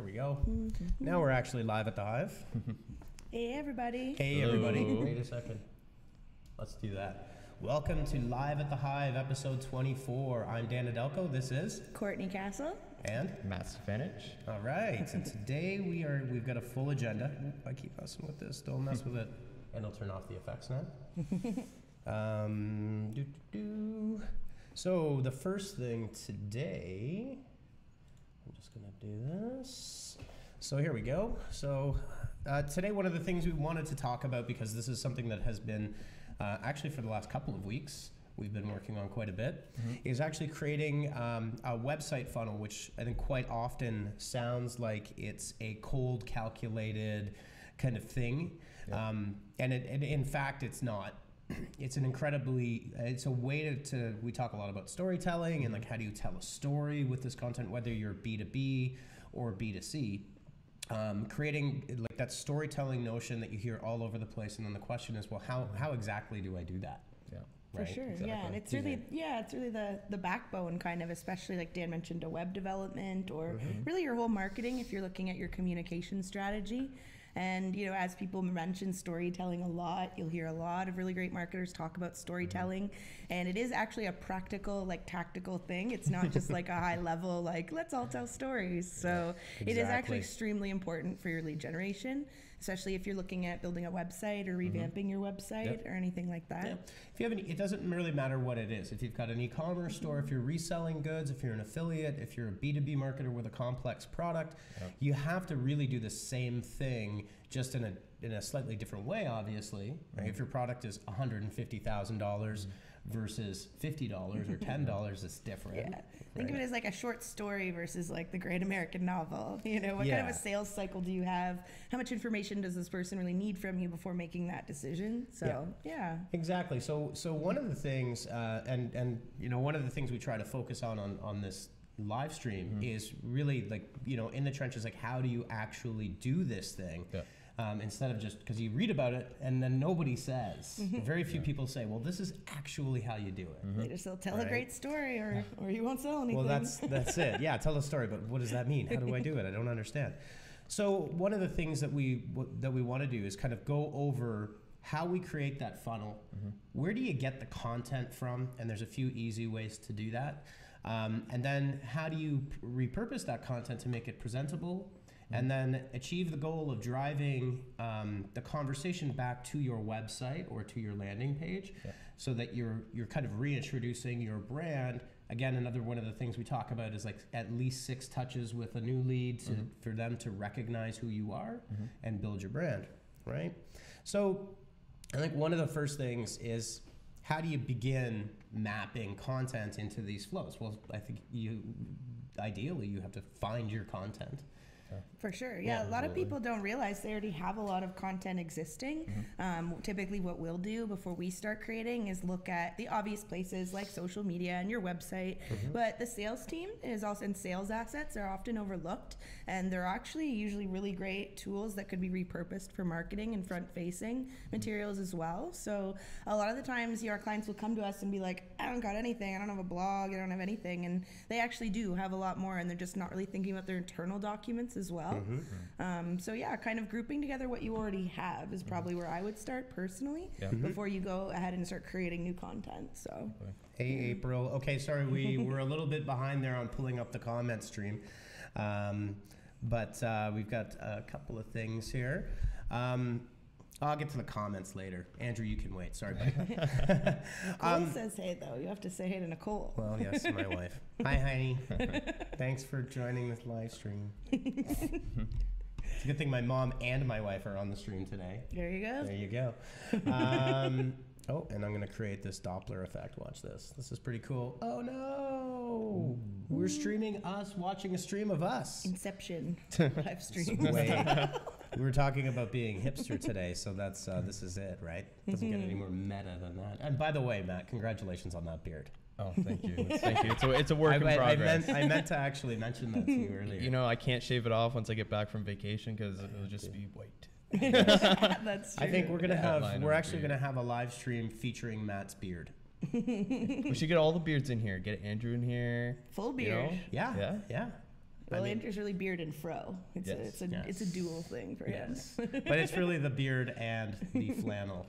we go. Now we're actually live at the Hive. Hey, everybody. Hey, everybody. Wait a second. Let's do that. Welcome to Live at the Hive, episode 24. I'm Dan Adelko. This is Courtney Castle. And Matt Stefanich. All right. And today we've got a full agenda. I keep messing with this. Don't mess with it. And I'll turn off the effects now. So the first thing today, I'm just going to do this. So here we go. So today one of the things we wanted to talk about, because this is something that has been actually for the last couple of weeks, we've been working on quite a bit, is actually creating a website funnel, which I think quite often sounds like it's a cold calculated kind of thing. Yeah. And in fact, it's not. It's it's a way to, we talk a lot about storytelling and like how do you tell a story with this content, whether you're B2B or B2C. Creating like that storytelling notion that you hear all over the place, and then the question is, well, how exactly do I do that? Yeah, for sure. Exactly. Yeah, and it's really the backbone, kind of, especially like Dan mentioned, a web development or really your whole marketing. If you're looking at your communication strategy. And, you know, as people mention storytelling a lot, you'll hear a lot of really great marketers talk about storytelling. And it is actually a practical, like tactical thing. It's not just like a high level, like, let's all tell stories. So It is actually extremely important for your lead generation, especially if you're looking at building a website or revamping your website or anything like that. Yep. If you have it doesn't really matter what it is. If you've got an e-commerce store, if you're reselling goods, if you're an affiliate, if you're a B2B marketer with a complex product, you have to really do the same thing, just in a slightly different way, obviously. Right? If your product is $150,000 versus $50 or $10, it's different. Yeah. Think of it as like a short story versus like the great American novel. You know, what kind of a sales cycle do you have? How much information does this person really need from you before making that decision? So yeah. Exactly. So one of the things, and you know, one of the things we try to focus on this live stream is really like, you know, in the trenches, like how do you actually do this thing? Yeah. Instead of just, because you read about it and then nobody says. Very few people say, well, this is actually how you do it. They just tell a great story or you won't sell anything. Well, that's it. Yeah, tell a story, but what does that mean? How do I do it? I don't understand. So one of the things that we want to do is kind of go over how we create that funnel. Where do you get the content from? And there's a few easy ways to do that. And then how do you repurpose that content to make it presentable? And then achieve the goal of driving the conversation back to your website or to your landing page, so that you're kind of reintroducing your brand. Again, another one of the things we talk about is like at least 6 touches with a new lead for them to recognize who you are and build your brand, right? So I think one of the first things is, how do you begin mapping content into these flows? Well, I think ideally you have to find your content. For sure. Yeah, a lot of people don't realize they already have a lot of content existing. Typically what we'll do before we start creating is look at the obvious places like social media and your website. But the sales team is also, and sales assets are often overlooked. And they're actually usually really great tools that could be repurposed for marketing and front-facing materials as well. So a lot of the times our clients will come to us and be like, I don't got anything. I don't have a blog. I don't have anything. And they actually do have a lot more, and they're just not really thinking about their internal documents as well. So yeah, kind of grouping together what you already have is probably where I would start personally before you go ahead and start creating new content. So hey, April. Okay, sorry, we were a little bit behind there on pulling up the comment stream, but we've got a couple of things here. I'll get to the comments later. Andrew, you can wait. Sorry. Nicole says hey, though. You have to say hey to Nicole. Well, yes, my wife. Hi, honey. Thanks for joining this live stream. It's a good thing my mom and my wife are on the stream today. There you go. There you go. Oh, and I'm going to create this Doppler effect. Watch this. This is pretty cool. Oh, no. We're streaming us, watching a stream of us. Inception live stream. Wait. We were talking about being hipster today, so that's this is it, right? Doesn't get any more meta than that. And by the way, Matt, congratulations on that beard. Oh, thank you. Thank you. It's a work in progress. I meant to actually mention that to you earlier. You know, I can't shave it off once I get back from vacation because it'll just be white. That's true. I think we're actually gonna have a live stream featuring Matt's beard. We should get all the beards in here. Get Andrew in here. Full beard. You know? Yeah. Well, Andrew's really beard and fro. It's a dual thing for him. But it's really the beard and the flannel.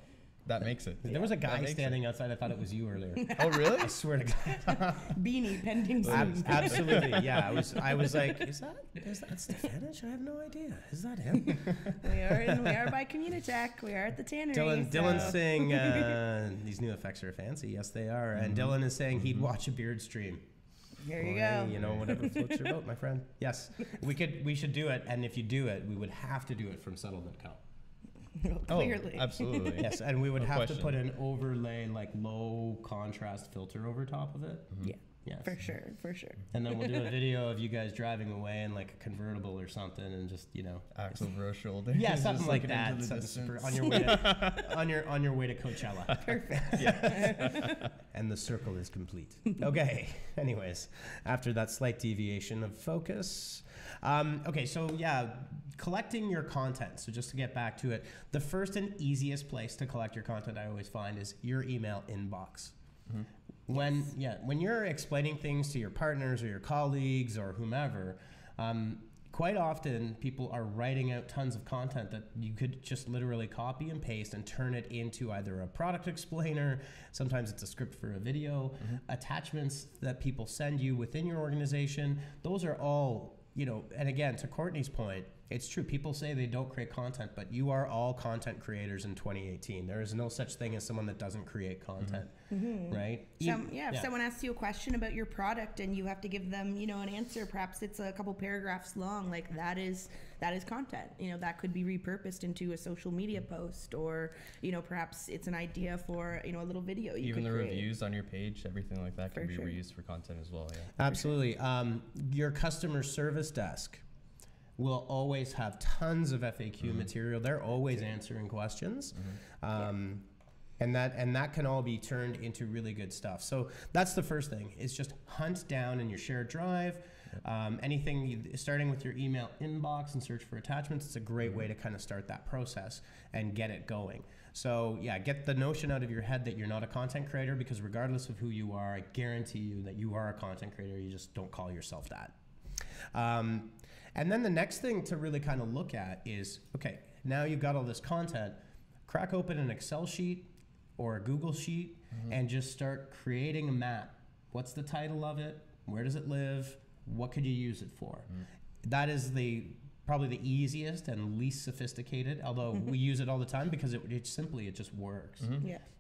That makes it. There was a guy standing outside. I thought it was you earlier. Oh, really? I swear to God. Beanie pending soon. Absolutely. Yeah. I was like, is that Stefanich? I have no idea. Is that him? We are by Communitech. We are at the tannery. Dylan's saying these new effects are fancy. Yes, they are. And Dylan is saying he'd watch a beard stream. There you go. You know, whatever floats your boat, my friend. Yes, we should do it. And if you do it, we would have to do it from Settlement.com. Clearly. Oh, absolutely. Yes, and we would have to put an overlay, like low contrast filter over top of it. Yeah. Yes. For sure. And then we'll do a video of you guys driving away in like a convertible or something, and just axe over our shoulder. Yeah, something like that. On your way to, on your way to Coachella. Perfect. Yes. And the circle is complete. Okay. Anyways, after that slight deviation of focus. Okay, so collecting your content. So just to get back to it, the first and easiest place to collect your content I always find is your email inbox. Mm-hmm. When you're explaining things to your partners or your colleagues or whomever, quite often people are writing out tons of content that you could just literally copy and paste and turn it into either a product explainer, sometimes it's a script for a video, attachments that people send you within your organization. Those are all, and again, to Courtney's point, it's true. People say they don't create content, but you are all content creators in 2018. There is no such thing as someone that doesn't create content, right? If someone asks you a question about your product and you have to give them, an answer, perhaps it's a couple paragraphs long, like that is content. That could be repurposed into a social media post, or, perhaps it's an idea for, a little video you Even could the create. Reviews on your page, everything like that can be reused for content as well. Yeah. Absolutely. Your customer service desk will always have tons of FAQ material. They're always answering questions. And that can all be turned into really good stuff. So that's the first thing, is just hunt down in your shared drive, anything starting with your email inbox and search for attachments. It's a great way to kind of start that process and get it going. So get the notion out of your head that you're not a content creator, because regardless of who you are, I guarantee you that you are a content creator. You just don't call yourself that. And then the next thing to really kind of look at is, okay, now you've got all this content, crack open an Excel sheet or a Google sheet and just start creating a map. What's the title of it? Where does it live? What could you use it for? That is probably the easiest and least sophisticated, although we use it all the time because it just works,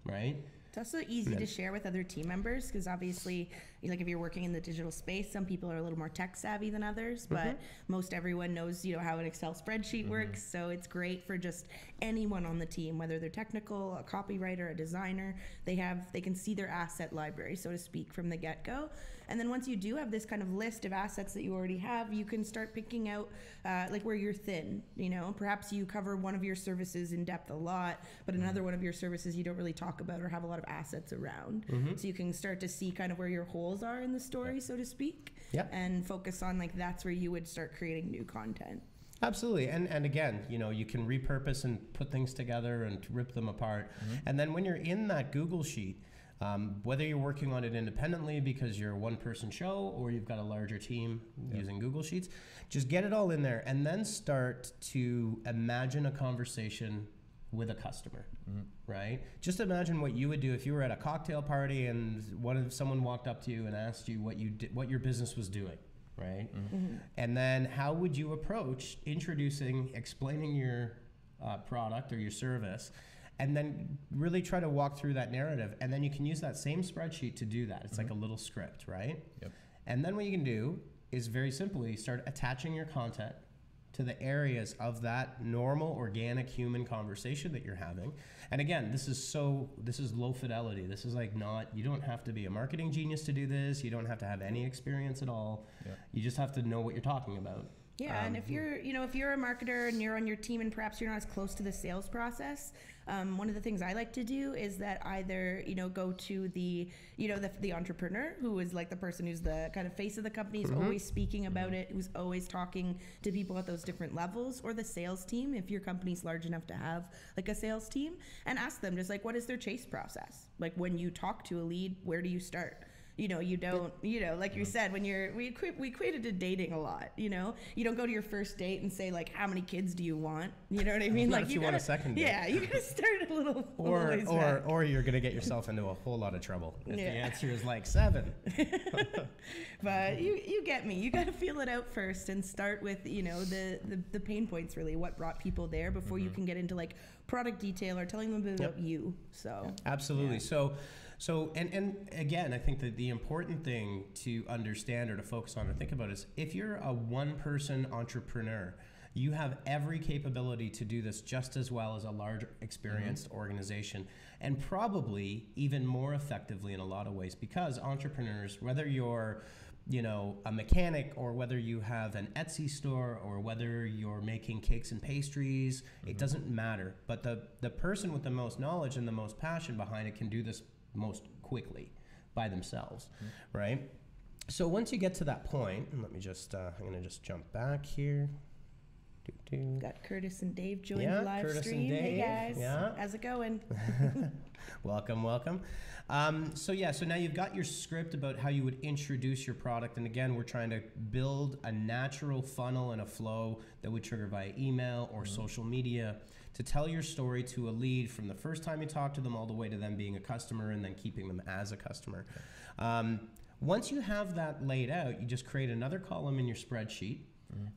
right? It's also easy to share with other team members, because obviously, like if you're working in the digital space, some people are a little more tech savvy than others, but most everyone knows, how an Excel spreadsheet works. So it's great for just anyone on the team, whether they're technical, a copywriter, a designer. They can see their asset library, so to speak, from the get-go. And then once you do have this kind of list of assets that you already have, you can start picking out like where you're thin. Perhaps you cover one of your services in depth a lot, but another one of your services you don't really talk about or have a lot of assets around. So you can start to see kind of where your holes are in the story, so to speak, and focus on like that's where you would start creating new content. Absolutely. And again, you can repurpose and put things together and rip them apart. And then when you're in that Google sheet, whether you're working on it independently because you're a one-person show or you've got a larger team using Google Sheets, just get it all in there and then start to imagine a conversation with a customer, right? Just imagine what you would do if you were at a cocktail party and someone walked up to you and asked you what your business was doing, right? And then how would you approach explaining your product or your service, and then really try to walk through that narrative. And then you can use that same spreadsheet to do that. It's like a little script, right? Yep. And then what you can do is very simply start attaching your content to the areas of that normal, organic human conversation that you're having. And again, this is low fidelity. This is like you don't have to be a marketing genius to do this. You don't have to have any experience at all. Yep. You just have to know what you're talking about. Yeah, and if you're a marketer and you're on your team and perhaps you're not as close to the sales process, one of the things I like to do is that either, go to the entrepreneur, who is like the person who's the kind of face of the company, who's always speaking about it, who's always talking to people at those different levels, or the sales team, if your company's large enough to have like a sales team, and ask them just like, what is their chase process? Like when you talk to a lead, where do you start? you know, you don't, you know, like you said, when we equated to dating a lot, you know, you don't go to your first date and say like, how many kids do you want? You know what I mean? Not Like if you want a second date. Yeah, you gotta start a little ways back. Or you're gonna get yourself into a whole lot of trouble if the answer is like 7. But you get me. You gotta feel it out first and start with, you know, the pain points, really, what brought people there before you can get into like product detail or telling them about you. So absolutely. So and again, I think that the important thing to understand or to focus on or think about is if you're a one-person entrepreneur, you have every capability to do this just as well as a large, experienced organization, and probably even more effectively in a lot of ways, because entrepreneurs, whether you're, you know, a mechanic or whether you have an Etsy store or whether you're making cakes and pastries, it doesn't matter. But the person with the most knowledge and the most passion behind it can do this most quickly by themselves, right? So once you get to that point, and let me just, I'm gonna just jump back here. Got Curtis and Dave join the live Curtis stream. And Dave. Hey guys, how's it going? Welcome. So now you've got your script about how you would introduce your product, and again, we're trying to build a natural funnel and a flow that would trigger via email or social media to tell your story to a lead from the first time you talk to them all the way to them being a customer and then keeping them as a customer. Once you have that laid out, you just create another column in your spreadsheet.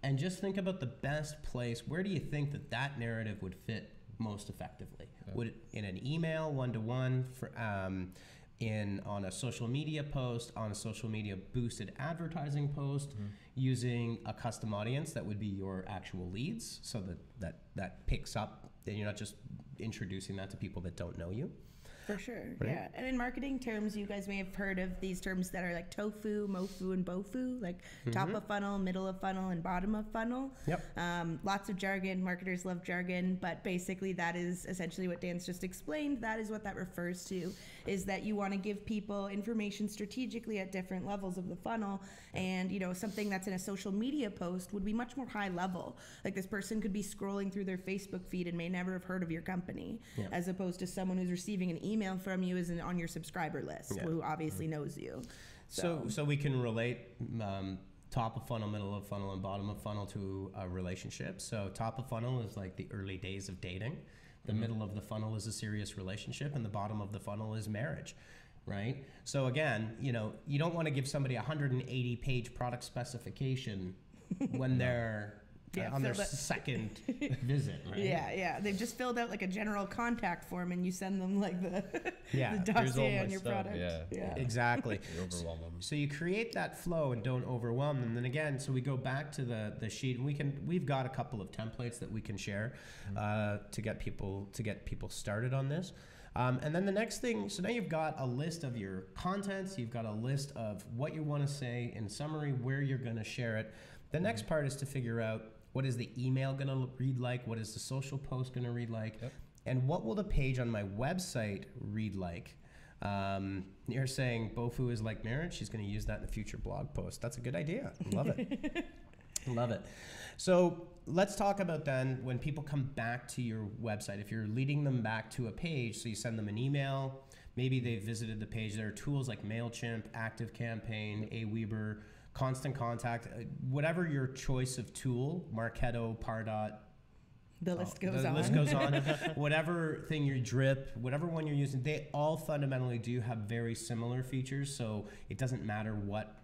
And just think about the best place. Where do you think that narrative would fit most effectively? Would it in an email, one-to-one, for on a social media post, on a social media boosted advertising post, using a custom audience that would be your actual leads, so that picks up, and you're not just introducing that to people that don't know you. For sure, right? Yeah. And in marketing terms, you guys may have heard of these terms that are like tofu, mofu, and bofu, like top of funnel, middle of funnel, and bottom of funnel. Yep. Lots of jargon. Marketers love jargon, but basically that is essentially what Dan's just explained. That is what that refers to, is that you want to give people information strategically at different levels of the funnel. And, you know, something that's in a social media post would be much more high level. Like this person could be scrolling through their Facebook feed and may never have heard of your company, as opposed to someone who's receiving an email from you is on your subscriber list, who obviously knows you. So we can relate top of funnel, middle of funnel, and bottom of funnel to a relationship. So top of funnel is like the early days of dating. The middle of the funnel is a serious relationship, and the bottom of the funnel is marriage, right? So again, you know, you don't want to give somebody a 180-page product specification when they're on their second visit, right? Yeah. They've just filled out like a general contact form, and you send them like the the dossier on your product. Yeah. Exactly. You overwhelm them. So you create that flow and don't overwhelm them. Then again, so we go back to the sheet, and we've got a couple of templates that we can share to get people started on this. And then the next thing, so now you've got a list of your contents, you've got a list of what you want to say in summary, where you're going to share it. The next part is to figure out, what is the email going to read like? What is the social post going to read like? Yep. And what will the page on my website read like? You're saying Bofu is like marriage. She's going to use that in a future blog post. That's a good idea. Love it. Love it. So let's talk about then when people come back to your website. If you're leading them back to a page, so you send them an email, maybe they've visited the page. There are tools like MailChimp, ActiveCampaign, Aweber, Constant Contact, whatever your choice of tool, Marketo, Pardot. The list goes on. The list goes on. Whatever thing you drip, whatever one you're using, they all fundamentally do have very similar features. So it doesn't matter what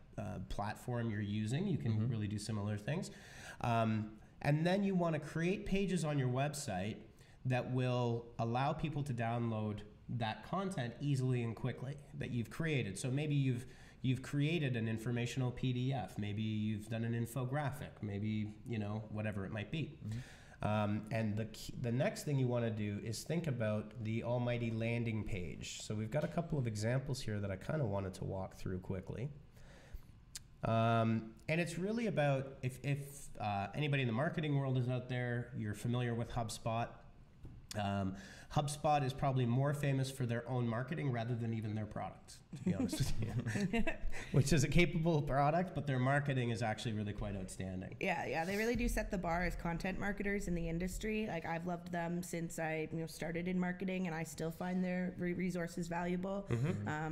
platform you're using. You can really do similar things. And then you want to create pages on your website that will allow people to download that content easily and quickly that you've created. So maybe you've created an informational PDF. Maybe you've done an infographic. Maybe, you know, whatever it might be. And the next thing you want to do is think about the almighty landing page. So we've got a couple of examples here that I kind of wanted to walk through quickly. And it's really about if anybody in the marketing world is out there, you're familiar with HubSpot. HubSpot is probably more famous for their own marketing rather than even their product, to be honest with you. Which is a capable product, but their marketing is actually really quite outstanding. Yeah, they really do set the bar as content marketers in the industry. Like, I've loved them since I started in marketing, and I still find their resources valuable.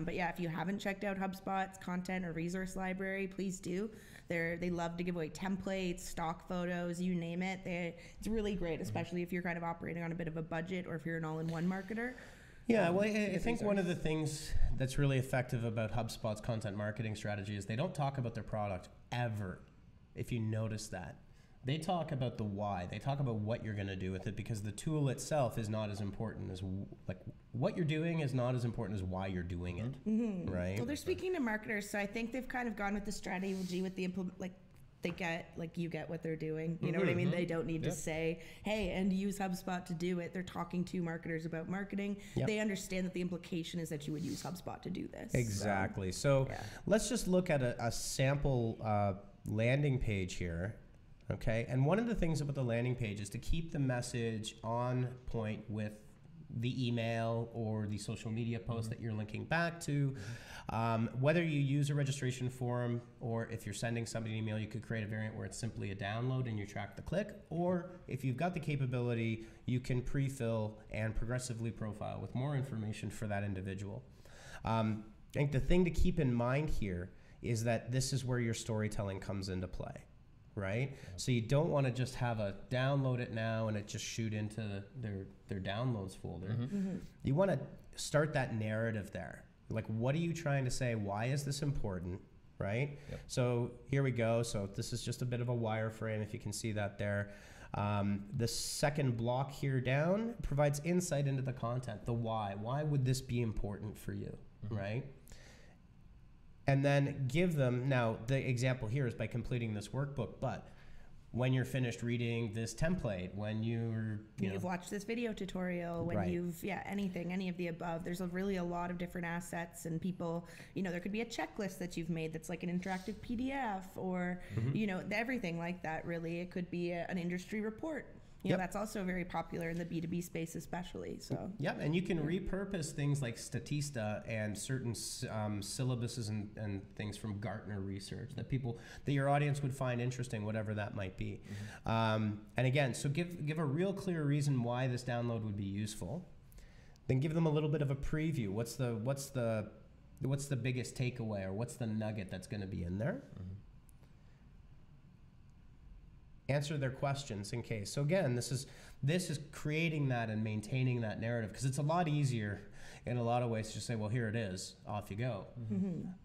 But yeah, if you haven't checked out HubSpot's content or resource library, please do. They love to give away templates, stock photos, you name it. It's really great, especially if you're kind of operating on a bit of a budget or if you're an all-in-one marketer. Yeah, well, I think one of the things that's really effective about HubSpot's content marketing strategy is they don't talk about their product ever, if you notice that. They talk about the why. They talk about what you're going to do with it, because the tool itself is not as important as, like, what you're doing is not as important as why you're doing it, right? Well, they're speaking to marketers, so I think they've kind of gone with the strategy with the you get what they're doing. You know what I mean? They don't need to say, hey, and use HubSpot to do it. They're talking to marketers about marketing. They understand that the implication is that you would use HubSpot to do this. Exactly. So let's just look at a sample landing page here. Okay, and one of the things about the landing page is to keep the message on point with the email or the social media post that you're linking back to. Whether you use a registration form, or if you're sending somebody an email, you could create a variant where it's simply a download and you track the click. Or if you've got the capability, you can pre-fill and progressively profile with more information for that individual. I think the thing to keep in mind here is that this is where your storytelling comes into play. Right? So you don't want to just have a download it now and it just shoot into their downloads folder. You want to start that narrative there. Like, what are you trying to say? Why is this important? Right? So here we go. So this is just a bit of a wireframe, if you can see that there. The second block here down provides insight into the content, the why. Why would this be important for you? Right? And then give them, now the example here is by completing this workbook, but when you're finished reading this template, when you've watched this video tutorial, when you've, any of the above, there's really a lot of different assets, and people, there could be a checklist that you've made that's like an interactive PDF or, everything like that, really. It could be an industry report. That's also very popular in the B2B space, especially. So and you can repurpose things like Statista and certain syllabuses and things from Gartner research that your audience would find interesting, whatever that might be. And again, so give a real clear reason why this download would be useful. Then give them a little bit of a preview. What's the biggest takeaway, or what's the nugget that's going to be in there? Answer their questions in case. So again, this is creating that and maintaining that narrative, because it's a lot easier in a lot of ways to just say, well, here it is, off you go.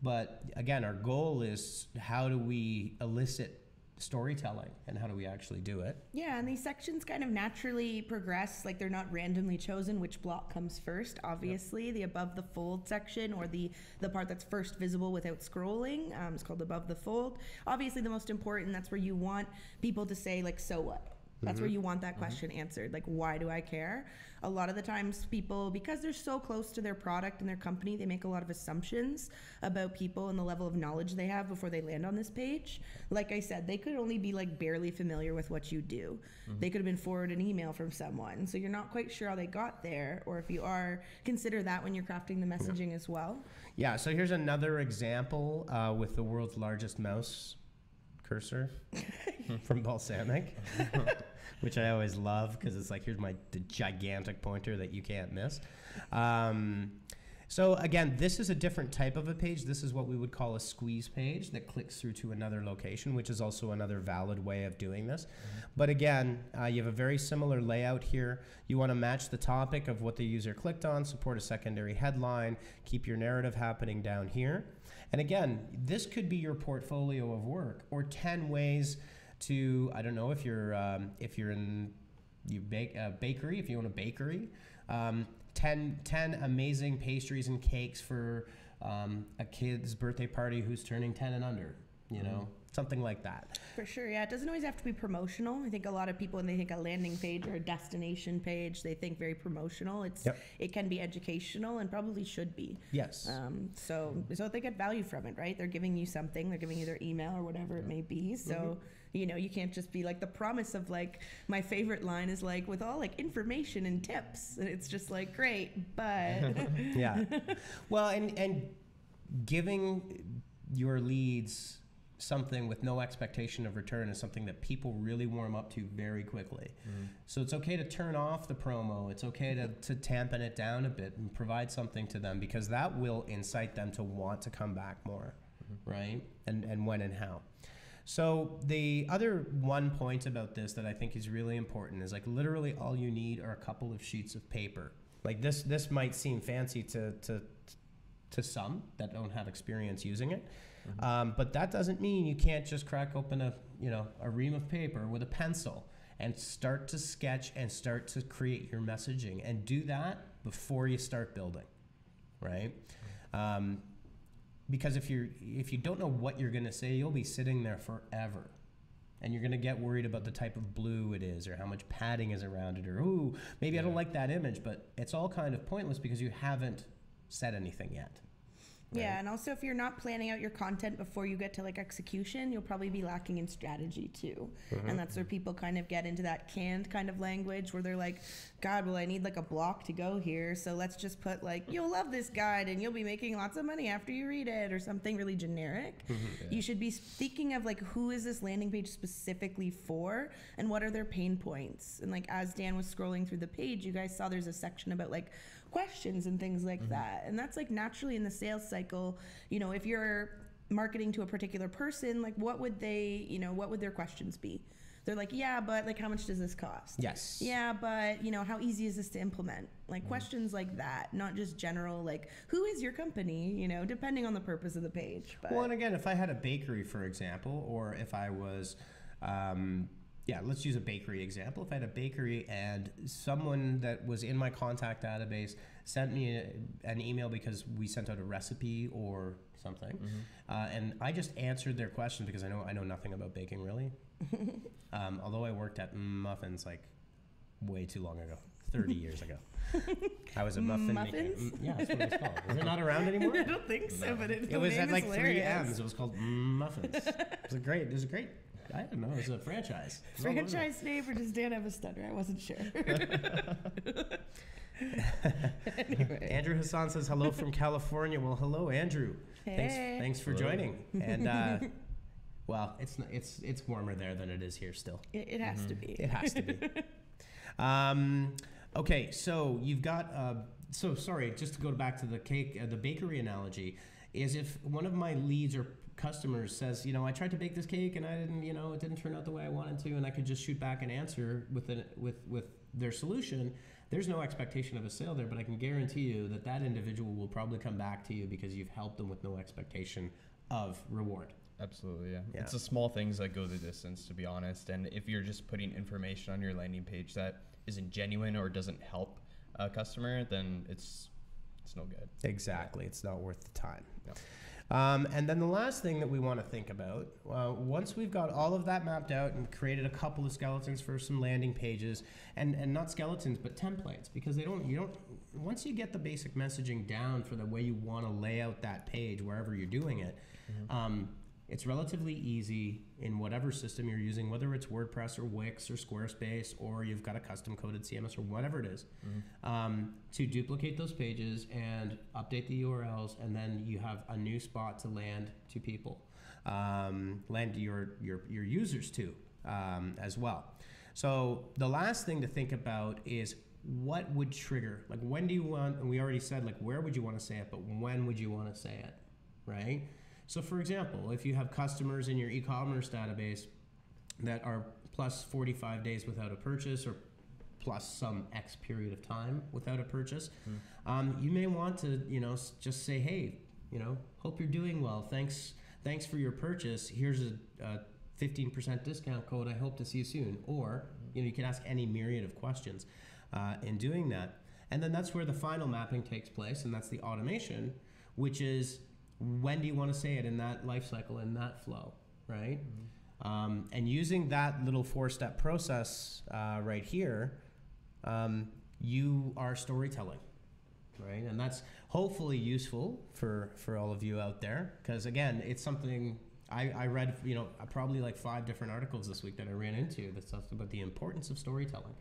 But again, our goal is, how do we elicit storytelling and how do we actually do it? Yeah, and these sections kind of naturally progress, like they're not randomly chosen which block comes first. Obviously, the above the fold section, or the part that's first visible without scrolling, is called above the fold. Obviously, the most important, that's where you want people to say, like, so what? That's where you want that question answered. Like, why do I care? A lot of the times people, because they're so close to their product and their company, they make a lot of assumptions about people and the level of knowledge they have before they land on this page. Like I said, they could only be like barely familiar with what you do. They could have been forwarded an email from someone. So you're not quite sure how they got there, or if you are, consider that when you're crafting the messaging as well. Yeah, so here's another example with the world's largest mouse cursor from Balsamic. Which I always love, because it's like, here's the gigantic pointer that you can't miss. So again, this is a different type of a page. This is what we would call a squeeze page that clicks through to another location, which is also another valid way of doing this. But again, you have a very similar layout here. You want to match the topic of what the user clicked on, support a secondary headline, keep your narrative happening down here. And again, this could be your portfolio of work, or 10 ways to, I don't know, if you're bakery, if you own a bakery, 10 amazing pastries and cakes for a kid's birthday party who's turning 10 and under, something like that. For sure, yeah. It doesn't always have to be promotional. I think a lot of people, when they think a landing page or a destination page, they think very promotional. It can be educational, and probably should be. Yes. So they get value from it, right? They're giving you something. They're giving you their email or whatever it may be. So You know, you can't just be like the promise of like, my favorite line is like, with all like information and tips. And it's just like, great, but. Yeah. Well, and giving your leads something with no expectation of return is something that people really warm up to very quickly. So it's okay to turn off the promo. It's okay to tampen it down a bit and provide something to them, because that will incite them to want to come back more, right? And when and how. So the other one point about this that I think is really important is like literally all you need are a couple of sheets of paper. Like this might seem fancy to some that don't have experience using it. But that doesn't mean you can't just crack open a ream of paper with a pencil and start to sketch and start to create your messaging, and do that before you start building, right? Because if you don't know what you're going to say, you'll be sitting there forever. And you're going to get worried about the type of blue it is, or how much padding is around it, or, ooh, maybe I don't like that image, but it's all kind of pointless because you haven't said anything yet. Right? Yeah, and also if you're not planning out your content before you get to like execution, you'll probably be lacking in strategy too. And that's where people kind of get into that canned kind of language where they're like, God, well, I need like a block to go here, so let's just put like, you'll love this guide and you'll be making lots of money after you read it, or something really generic. You should be thinking of like, who is this landing page specifically for, and what are their pain points? And like, as Dan was scrolling through the page, you guys saw there's a section about like questions and things like that. And that's like naturally in the sales cycle, you know, if you're marketing to a particular person, like what would their questions be? They're like, yeah, but like, how much does this cost? Yes. Yeah, but you know, how easy is this to implement? Like questions like that, not just general, like, who is your company? You know, depending on the purpose of the page. But. Well, and again, if I had a bakery, for example, or if I was, let's use a bakery example. If I had a bakery and someone that was in my contact database sent me an email because we sent out a recipe or something, and I just answered their question because I know nothing about baking really. Although I worked at muffins like way too long ago, 30 years ago. I was a muffin maker. Yeah, that's what it was called. Is it not around anymore? I don't think so, but it was at like hilarious. 3 M's. It was called Muffins. It was great. I don't know. It was a franchise. Franchise name, or does Dan have a stutter? I wasn't sure. Anyway. Andrew Hassan says hello from California. Well, hello, Andrew. Hey. Thanks for joining. And well, it's warmer there than it is here still. It has to be. It has to be. Okay, so you've got. So sorry, just to go back to the bakery analogy, is if one of my leads or customers says, you know, I tried to bake this cake and I didn't, you know, it didn't turn out the way I wanted to, and I could just shoot back an answer with their solution, there's no expectation of a sale there, but I can guarantee you that individual will probably come back to you because you've helped them with no expectation of reward. Absolutely, yeah. It's the small things that go the distance, to be honest. And if you're just putting information on your landing page that isn't genuine or doesn't help a customer, then it's no good. Exactly. It's not worth the time. No. And then the last thing that we want to think about, once we've got all of that mapped out and created a couple of skeletons for some landing pages, and not skeletons, but templates, because once you get the basic messaging down for the way you want to lay out that page, wherever you're doing it, it's relatively easy in whatever system you're using, whether it's WordPress or Wix or Squarespace, or you've got a custom coded CMS or whatever it is, to duplicate those pages and update the URLs, and then you have a new spot to land to people, land your users to as well. So the last thing to think about is what would trigger, like when do you want, and we already said like where would you want to say it, but when would you want to say it, right? So for example, if you have customers in your e-commerce database that are plus 45 days without a purchase, or plus some X period of time without a purchase, you may want to, you know, just say, hey, you know, hope you're doing well. Thanks for your purchase. Here's a 15% discount code. I hope to see you soon. Or, you know, you can ask any myriad of questions in doing that. And then that's where the final mapping takes place, and that's the automation, which is, when do you want to say it in that life cycle, in that flow, right? And using that little 4-step process right here, you are storytelling, right? And that's hopefully useful for all of you out there, because again, it's something I read, probably like 5 different articles this week that I ran into that stuff about the importance of storytelling.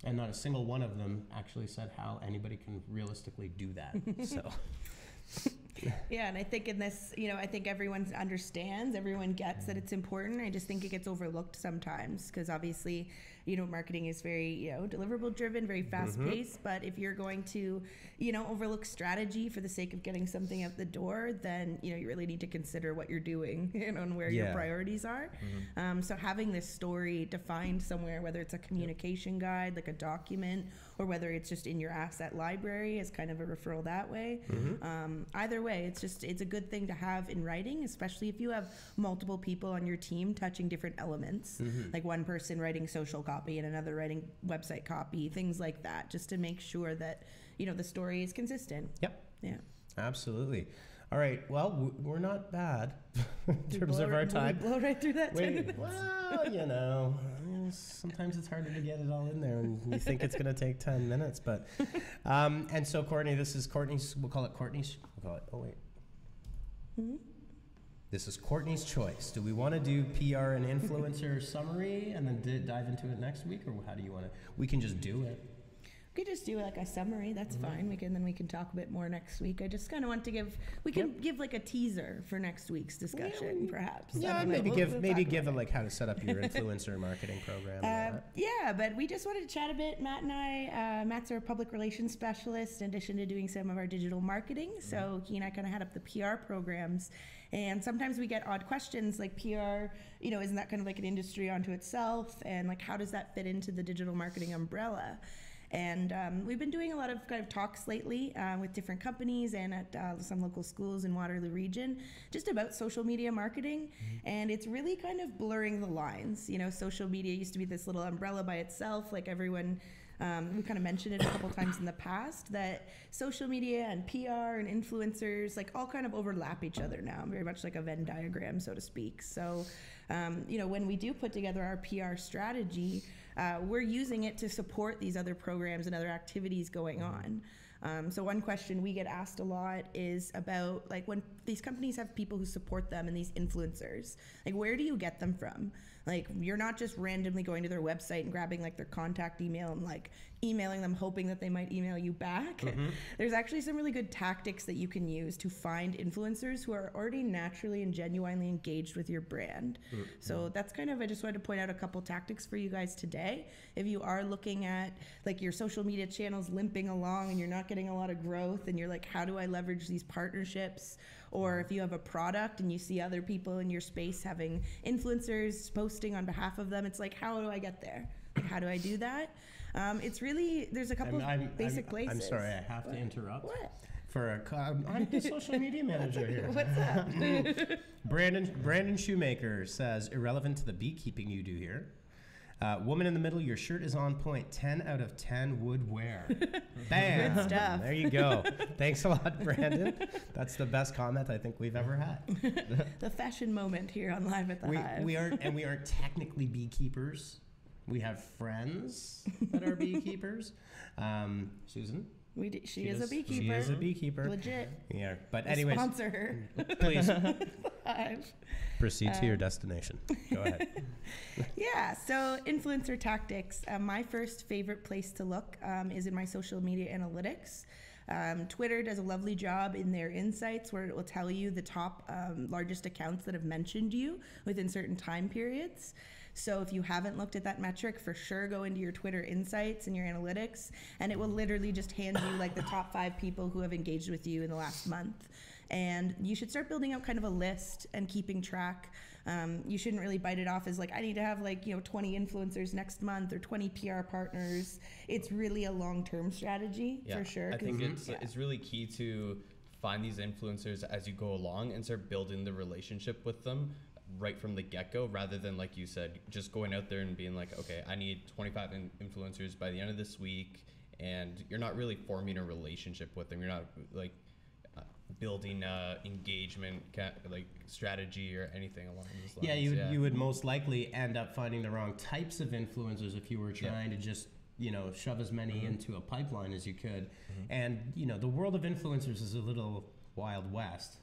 And not a single one of them actually said how anybody can realistically do that. So. Yeah, and I think in this, I think everyone understands, everyone gets that it's important. I just think it gets overlooked sometimes because obviously, marketing is very, deliverable driven, very fast paced. But if you're going to, overlook strategy for the sake of getting something out the door, then, you really need to consider what you're doing and where your priorities are. So having this story defined somewhere, whether it's a communication guide, like a document, or whether it's just in your asset library as kind of a referral that way. Either way, it's a good thing to have in writing, especially if you have multiple people on your team touching different elements, like one person writing social copy and another writing website copy, things like that, just to make sure that, the story is consistent. Yep. Yeah. Absolutely. All right. Well, we're not bad in terms of our time. Blow right through that 10 minutes. Well, sometimes it's harder to get it all in there, and you think it's going to take 10 minutes. But, and so, Courtney, this is Courtney's. We'll call it Courtney's. This is Courtney's choice. Do we want to do PR and influencer summary and then dive into it next week, or how do you want to? We can just do it. We could just do like a summary. That's fine. We can talk a bit more next week. I just kind of want to give like a teaser for next week's discussion, perhaps. Yeah, maybe give them like how to set up your influencer marketing program. Yeah, but we just wanted to chat a bit. Matt and I, Matt's our public relations specialist in addition to doing some of our digital marketing. So he and I kind of head up the PR programs. And sometimes we get odd questions like PR, isn't that kind of like an industry unto itself? And like, how does that fit into the digital marketing umbrella? And we've been doing a lot of kind of talks lately with different companies and at some local schools in Waterloo region just about social media marketing. And it's really kind of blurring the lines. Social media used to be this little umbrella by itself, like everyone. We kind of mentioned it a couple times in the past that social media and PR and influencers like all kind of overlap each other now, very much like a Venn diagram, so to speak. So, when we do put together our PR strategy, we're using it to support these other programs and other activities going on. So one question we get asked a lot is about like when these companies have people who support them and these influencers, like where do you get them from? Like you're not just randomly going to their website and grabbing like their contact email and like emailing them hoping that they might email you back. There's actually some really good tactics that you can use to find influencers who are already naturally and genuinely engaged with your brand. So that's kind of, I just wanted to point out a couple tactics for you guys today. If you are looking at like your social media channels limping along and you're not getting a lot of growth and you're like, how do I leverage these partnerships? Or if you have a product and you see other people in your space having influencers posting on behalf of them, it's like, how do I get there? Like, how do I do that? It's really, there's a couple of basic places. I'm sorry, I have to interrupt. What? I'm the social media manager here. What's up? Brandon Shoemaker says, irrelevant to the beekeeping you do here. Woman in the middle, your shirt is on point. 10 out of 10 would wear. Bam. Good stuff. There you go. Thanks a lot, Brandon. That's the best comment I think we've ever had. The fashion moment here on Live at the Hive. We aren't technically beekeepers. We have friends that are beekeepers. Susan? She is a beekeeper. She is a beekeeper. Legit. Yeah, but anyways. Sponsor her. Please. Hive. Proceed to your destination. Go ahead. Yeah, so influencer tactics. My first favorite place to look is in my social media analytics. Twitter does a lovely job in their insights where it will tell you the top largest accounts that have mentioned you within certain time periods. So if you haven't looked at that metric, for sure go into your Twitter insights and your analytics, and it will literally just hand you like the top 5 people who have engaged with you in the last month. And you should start building out kind of a list and keeping track. You shouldn't really bite it off as like, I need to have like, 20 influencers next month or 20 PR partners. It's really a long-term strategy for sure. I think it's really key to find these influencers as you go along and start building the relationship with them right from the get-go, rather than, like you said, just going out there and being like, okay, I need 25 influencers by the end of this week, and you're not really forming a relationship with them. You're not like building engagement like strategy or anything along those lines. Yeah, you would most likely end up finding the wrong types of influencers if you were trying to just shove as many into a pipeline as you could. And the world of influencers is a little Wild West.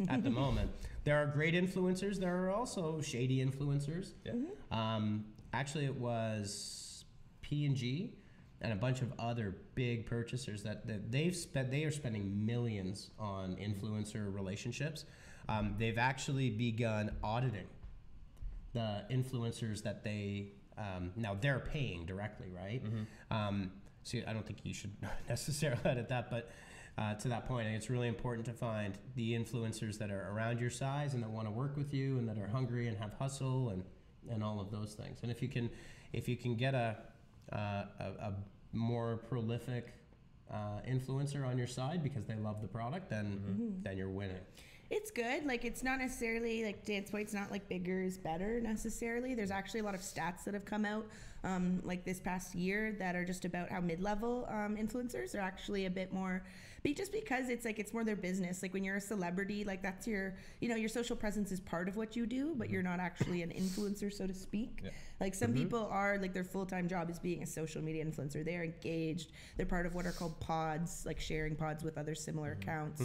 at the moment. There are great influencers. There are also shady influencers. Yeah. Actually, it was P&G and a bunch of other big purchasers that they are spending millions on influencer relationships. They've actually begun auditing the influencers that they now they're paying directly, right? So I don't think you should necessarily edit that, but to that point, I think it's really important to find the influencers that are around your size and that want to work with you and that are hungry and have hustle and all of those things. And if you can get a more prolific influencer on your side because they love the product, then you're winning. It's good. Like, it's not necessarily like Dan's point's not like bigger is better necessarily. There's actually a lot of stats that have come out like this past year that are just about how mid-level influencers are actually a bit more, just because it's like it's more their business. Like when you're a celebrity, like that's your, your social presence is part of what you do, but you're not actually an influencer, so to speak. Yeah. Like some people are, like their full-time job is being a social media influencer. They're engaged. They're part of what are called pods, like sharing pods with other similar accounts,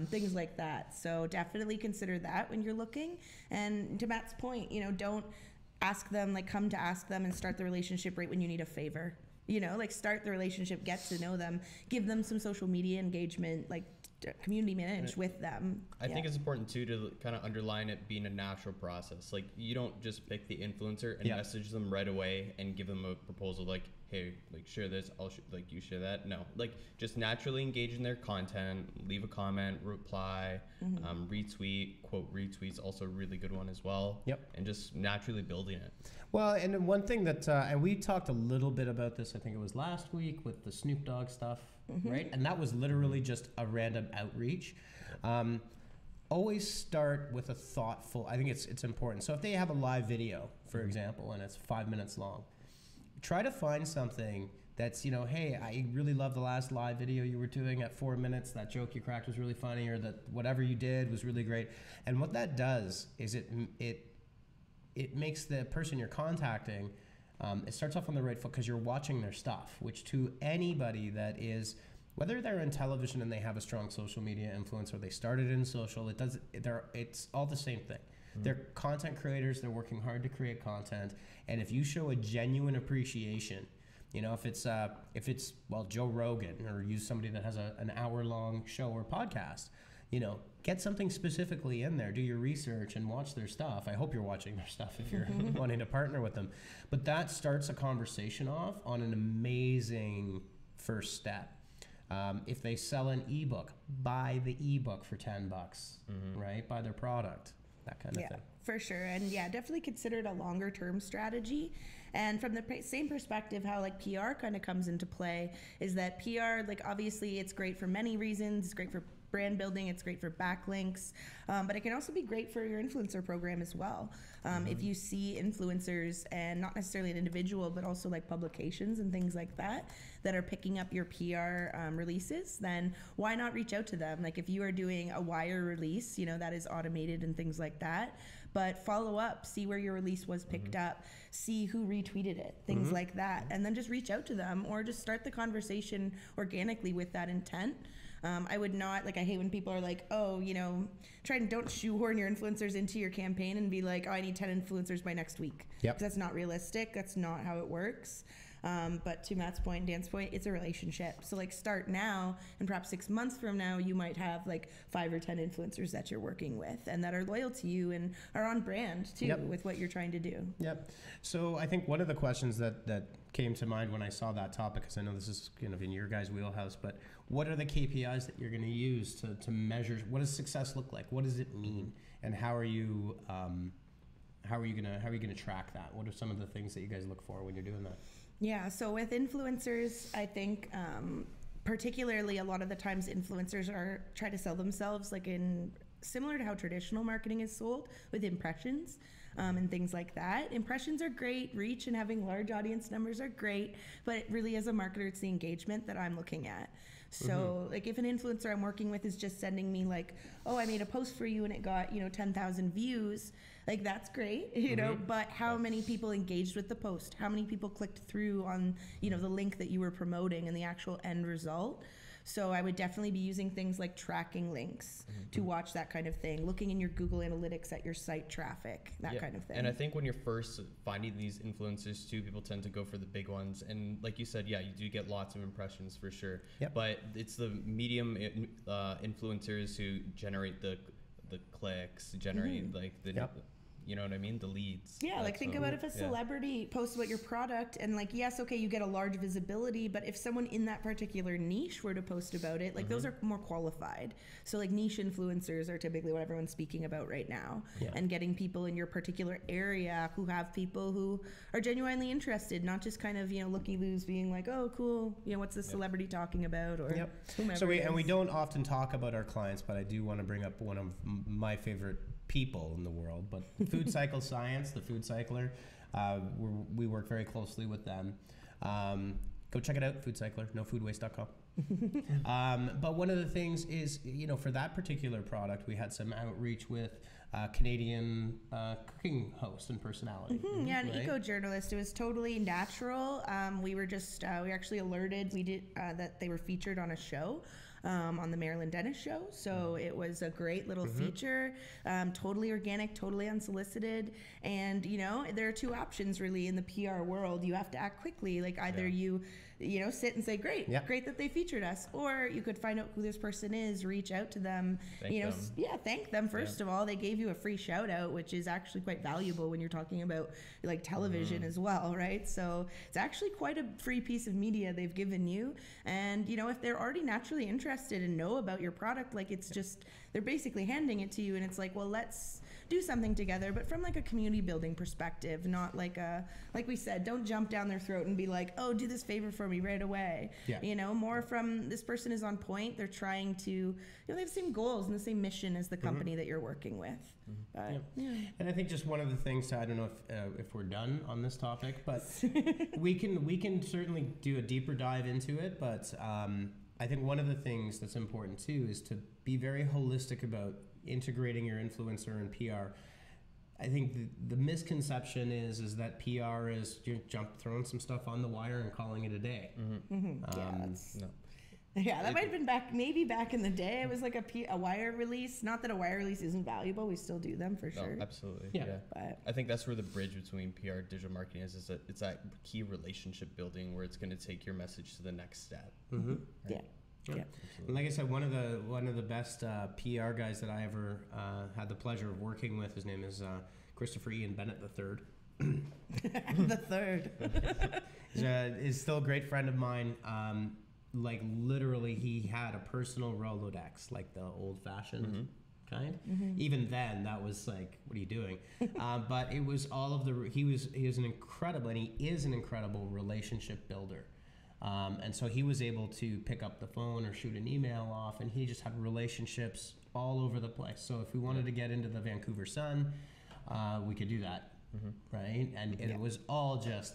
things like that. So definitely consider that when you're looking. And to Matt's point, don't ask them, like come to ask them and start the relationship right when you need a favor. Like start the relationship, get to know them, give them some social media engagement, like community manage with them. I think it's important too to kind of underline it being a natural process. Like you don't just pick the influencer and message them right away and give them a proposal like, hey, like share this, I'll like you share that. No, like just naturally engage in their content, leave a comment, reply, retweet, quote retweets, also a really good one as well. And just naturally building it. Well, and one thing that, and we talked a little bit about this, I think it was last week with the Snoop Dogg stuff, right? And that was literally just a random outreach. Always start with a thoughtful, I think it's important. So if they have a live video, for example, and it's 5 minutes long, try to find something that's, hey, I really love the last live video you were doing at 4 minutes. That joke you cracked was really funny, or that whatever you did was really great. And what that does is it makes the person you're contacting, it starts off on the right foot because you're watching their stuff, which to anybody that is, whether they're in television and they have a strong social media influence or they started in social, it's all the same thing. They're content creators. They're working hard to create content. And if you show a genuine appreciation, if it's Joe Rogan, or use somebody that has an hour-long show or podcast, get something specifically in there. Do your research and watch their stuff. I hope you're watching their stuff if you're wanting to partner with them. But that starts a conversation off on an amazing first step. If they sell an ebook, buy the ebook for $10, right? Buy their product. That kind of thing. For sure. And definitely consider it a longer term strategy. And from the same perspective, how like PR kind of comes into play is that PR, like obviously it's great for many reasons. It's great for brand building, it's great for backlinks, but it can also be great for your influencer program as well. If you see influencers, and not necessarily an individual, but also like publications and things like that are picking up your PR releases, then why not reach out to them? Like if you are doing a wire release, that is automated and things like that, but follow up, see where your release was picked up, see who retweeted it, things like that, and then just reach out to them or just start the conversation organically with that intent. I would not, I hate when people are like, oh, don't shoehorn your influencers into your campaign and be like, oh, I need 10 influencers by next week. Because that's not realistic. That's not how it works. But to Matt's point and Dan's point, it's a relationship. So start now, and perhaps 6 months from now, you might have 5 or 10 influencers that you're working with and that are loyal to you and are on brand too with what you're trying to do. So I think one of the questions that came to mind when I saw that topic, because I know this is kind of in your guys' wheelhouse, but what are the KPIs that you're going to use to measure? What does success look like? What does it mean? And how are you gonna track that? What are some of the things that you guys look for when you're doing that? Yeah, so with influencers, I think particularly a lot of the times influencers try to sell themselves in similar to how traditional marketing is sold, with impressions and things like that. Impressions are great, reach and having large audience numbers are great, but really as a marketer, it's the engagement that I'm looking at. So if an influencer I'm working with is just sending me oh, I made a post for you and it got 10,000 views, that's great, but how many people engaged with the post? How many people clicked through on the link that you were promoting and the actual end result? So I would definitely be using things like tracking links to watch that kind of thing, looking in your Google Analytics at your site traffic, that kind of thing. And I think when you're first finding these influencers too, people tend to go for the big ones. And like you said, yeah, you do get lots of impressions for sure. Yep. But it's the medium influencers who generate the clicks, generate like the... Yep. You know what I mean? The leads. Yeah, like think about if a celebrity posts about your product and like, yes, okay, you get a large visibility, but if someone in that particular niche were to post about it, like those are more qualified. So like niche influencers are typically what everyone's speaking about right now. Yeah. And getting people in your particular area who have people who are genuinely interested, not just kind of, looky-loos being like, oh, cool, what's this celebrity talking about or whomever. So we don't often talk about our clients, but I do want to bring up one of my favorite people in the world, but Food Cycle Science, the Food Cycler, we work very closely with them. Go check it out, Food Cycler, nofoodwaste.com. But one of the things is, for that particular product, we had some outreach with Canadian cooking host and personality. Yeah, an eco-journalist. It was totally natural. We were just, we actually alerted, that they were featured on a show. On the Marilyn Dennis show. So it was a great little feature, totally organic, totally unsolicited. And, there are two options really in the PR world. You have to act quickly. Like either you sit and say, great that they featured us. Or you could find out who this person is, reach out to them, thank them. First of all, they gave you a free shout out, which is actually quite valuable when you're talking about like television as well, right? So it's actually quite a free piece of media they've given you. And, if they're already naturally interested and know about your product, like it's just, they're basically handing it to you and it's like, well, let's do something together, but from like a community building perspective, not like like we said, don't jump down their throat and be like, oh, do this favor for me right away. More from this person is on point. They're trying to, they have the same goals and the same mission as the company that you're working with. And I think just one of the things, I don't know if we're done on this topic, but we can certainly do a deeper dive into it. But I think one of the things that's important too is to be very holistic about integrating your influencer and PR. I think the misconception is that PR is you're throwing some stuff on the wire and calling it a day. That might have been back in the day. It was like a wire release. Not that a wire release isn't valuable. We still do them for sure. No, absolutely. Yeah. But I think that's where the bridge between PR and digital marketing is that it's that key relationship building where it's going to take your message to the next step. Right? Yeah. And like I said, one of the best PR guys that I ever had the pleasure of working with, his name is Christopher Ian Bennett III. The third. Is still a great friend of mine. Like literally, he had a personal Rolodex, like the old-fashioned kind. Even then, that was like, what are you doing? But it was all of he was an incredible, and he is an incredible relationship builder. And so he was able to pick up the phone or shoot an email off, and he just had relationships all over the place. So if we wanted to get into the Vancouver Sun, we could do that, right? And it was all just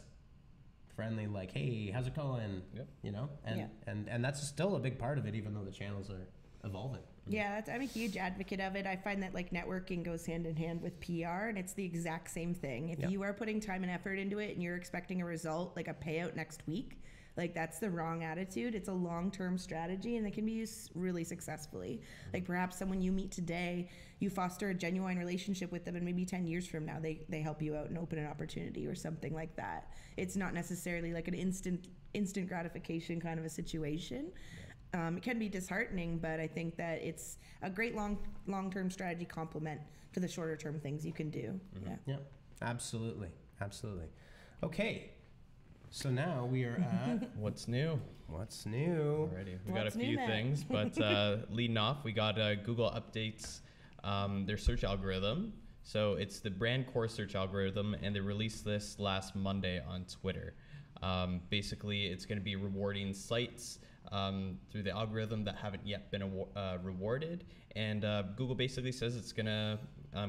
friendly, like, hey, how's it going? And that's still a big part of it, even though the channels are evolving. Yeah, I'm a huge advocate of it. I find that like networking goes hand in hand with PR, and it's the exact same thing. If you are putting time and effort into it and you're expecting a result, like a payout next week, like that's the wrong attitude. It's a long-term strategy and it can be used really successfully. Like perhaps someone you meet today, you foster a genuine relationship with them, and maybe 10 years from now they help you out and open an opportunity or something like that. It's not necessarily like an instant gratification kind of a situation. It can be disheartening, but I think that it's a great long-term strategy complement to the shorter-term things you can do. Yeah, absolutely. Okay. So now we are at What's new? Alrighty. We got a few things, but leading off, we got Google updates their search algorithm. So it's the brand core search algorithm, and they released this last Monday on Twitter. Basically, it's going to be rewarding sites through the algorithm that haven't yet been rewarded, and Google basically says it's going to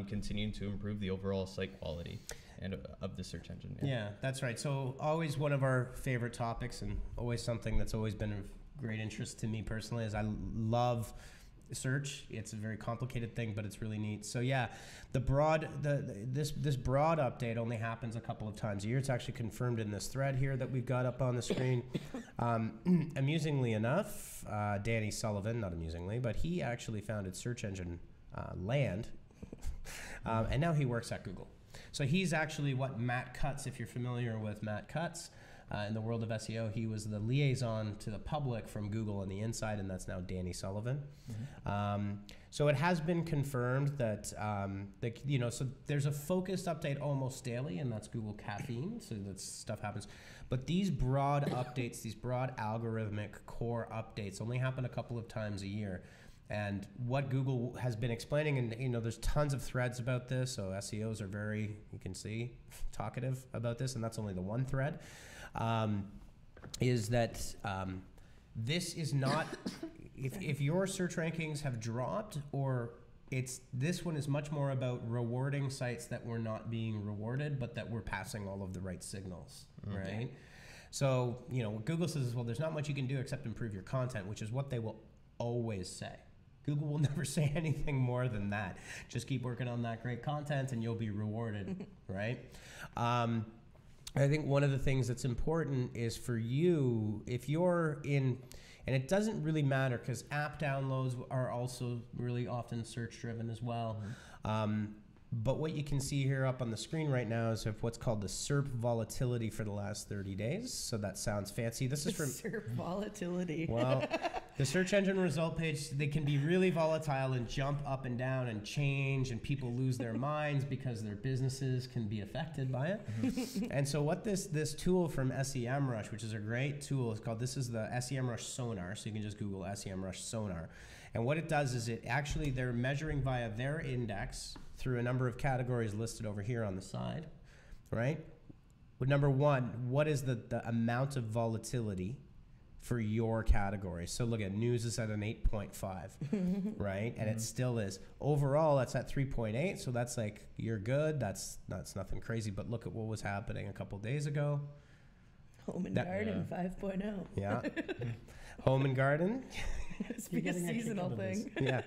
continue to improve the overall site quality and of the search engine. Yeah, that's right. So always one of our favorite topics, and always something that's always been of great interest to me personally, is I love search. It's a very complicated thing, but it's really neat. So yeah, this broad update only happens a couple of times a year. It's actually confirmed in this thread here that we've got up on the screen. Amusingly enough, Danny Sullivan, not amusingly, but he actually founded search engine Land, and now he works at Google. So he's actually what Matt Cutts, if you're familiar with Matt Cutts, in the world of SEO, he was the liaison to the public from Google on the inside, and that's now Danny Sullivan. So it has been confirmed that, so there's a focused update almost daily, and that's Google Caffeine, so that stuff happens. But these broad updates, these broad algorithmic core updates only happen a couple of times a year. And what Google has been explaining, and there's tons of threads about this, so SEOs are very, you can see, talkative about this, and that's only the one thread. Is that this is not, if your search rankings have dropped, or this one is much more about rewarding sites that were not being rewarded, but that were passing all of the right signals, right? So, what Google says is, well, there's not much you can do except improve your content, which is what they will always say. Google will never say anything more than that. Just keep working on that great content and you'll be rewarded, right? I think one of the things that's important is for you, if you're in, and it doesn't really matter because app downloads are also really often search driven as well. But what you can see here up on the screen right now is what's called the SERP volatility for the last 30 days. So that sounds fancy. This is from SERP volatility. Well, the search engine result page, they can be really volatile and jump up and down and change, and people lose their minds because their businesses can be affected by it. And so what this tool from SEMrush, which is a great tool, is called, this is the SEMrush Sonar. So you can just Google SEMrush Sonar. And what it does is they're measuring via their index through a number of categories listed over here on the side, right? But number one, what is the amount of volatility for your category? So look at news is at an 8.5, right? And it still is. Overall, that's at 3.8, so that's like, you're good. That's nothing crazy, but look at what was happening a couple days ago. Home and Garden 5.0. Yeah. Home and Garden. It's be a seasonal thing. Yeah.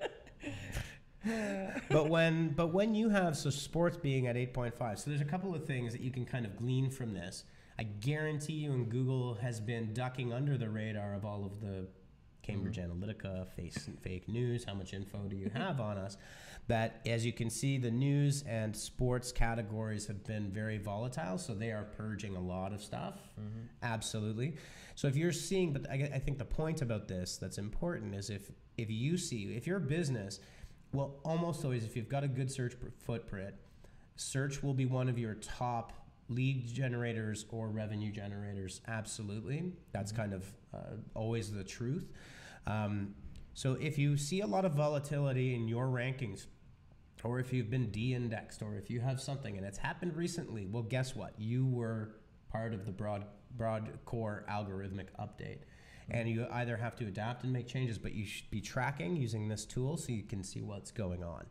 But when you have, so sports being at 8.5, so there's a couple of things that you can kind of glean from this. I guarantee you, and Google has been ducking under the radar of all of the Cambridge Analytica, fake news, how much info do you have on us, that as you can see, the news and sports categories have been very volatile, so they are purging a lot of stuff, absolutely. So if you're seeing, but I think the point about this that's important is if your business, well, almost always, if you've got a good search footprint, search will be one of your top lead generators or revenue generators. Absolutely. That's kind of always the truth. So if you see a lot of volatility in your rankings, or if you've been de-indexed, or if you have something and it's happened recently, well, guess what? You were part of the broad core algorithmic update. And you either have to adapt and make changes, but you should be tracking using this tool so you can see what's going on.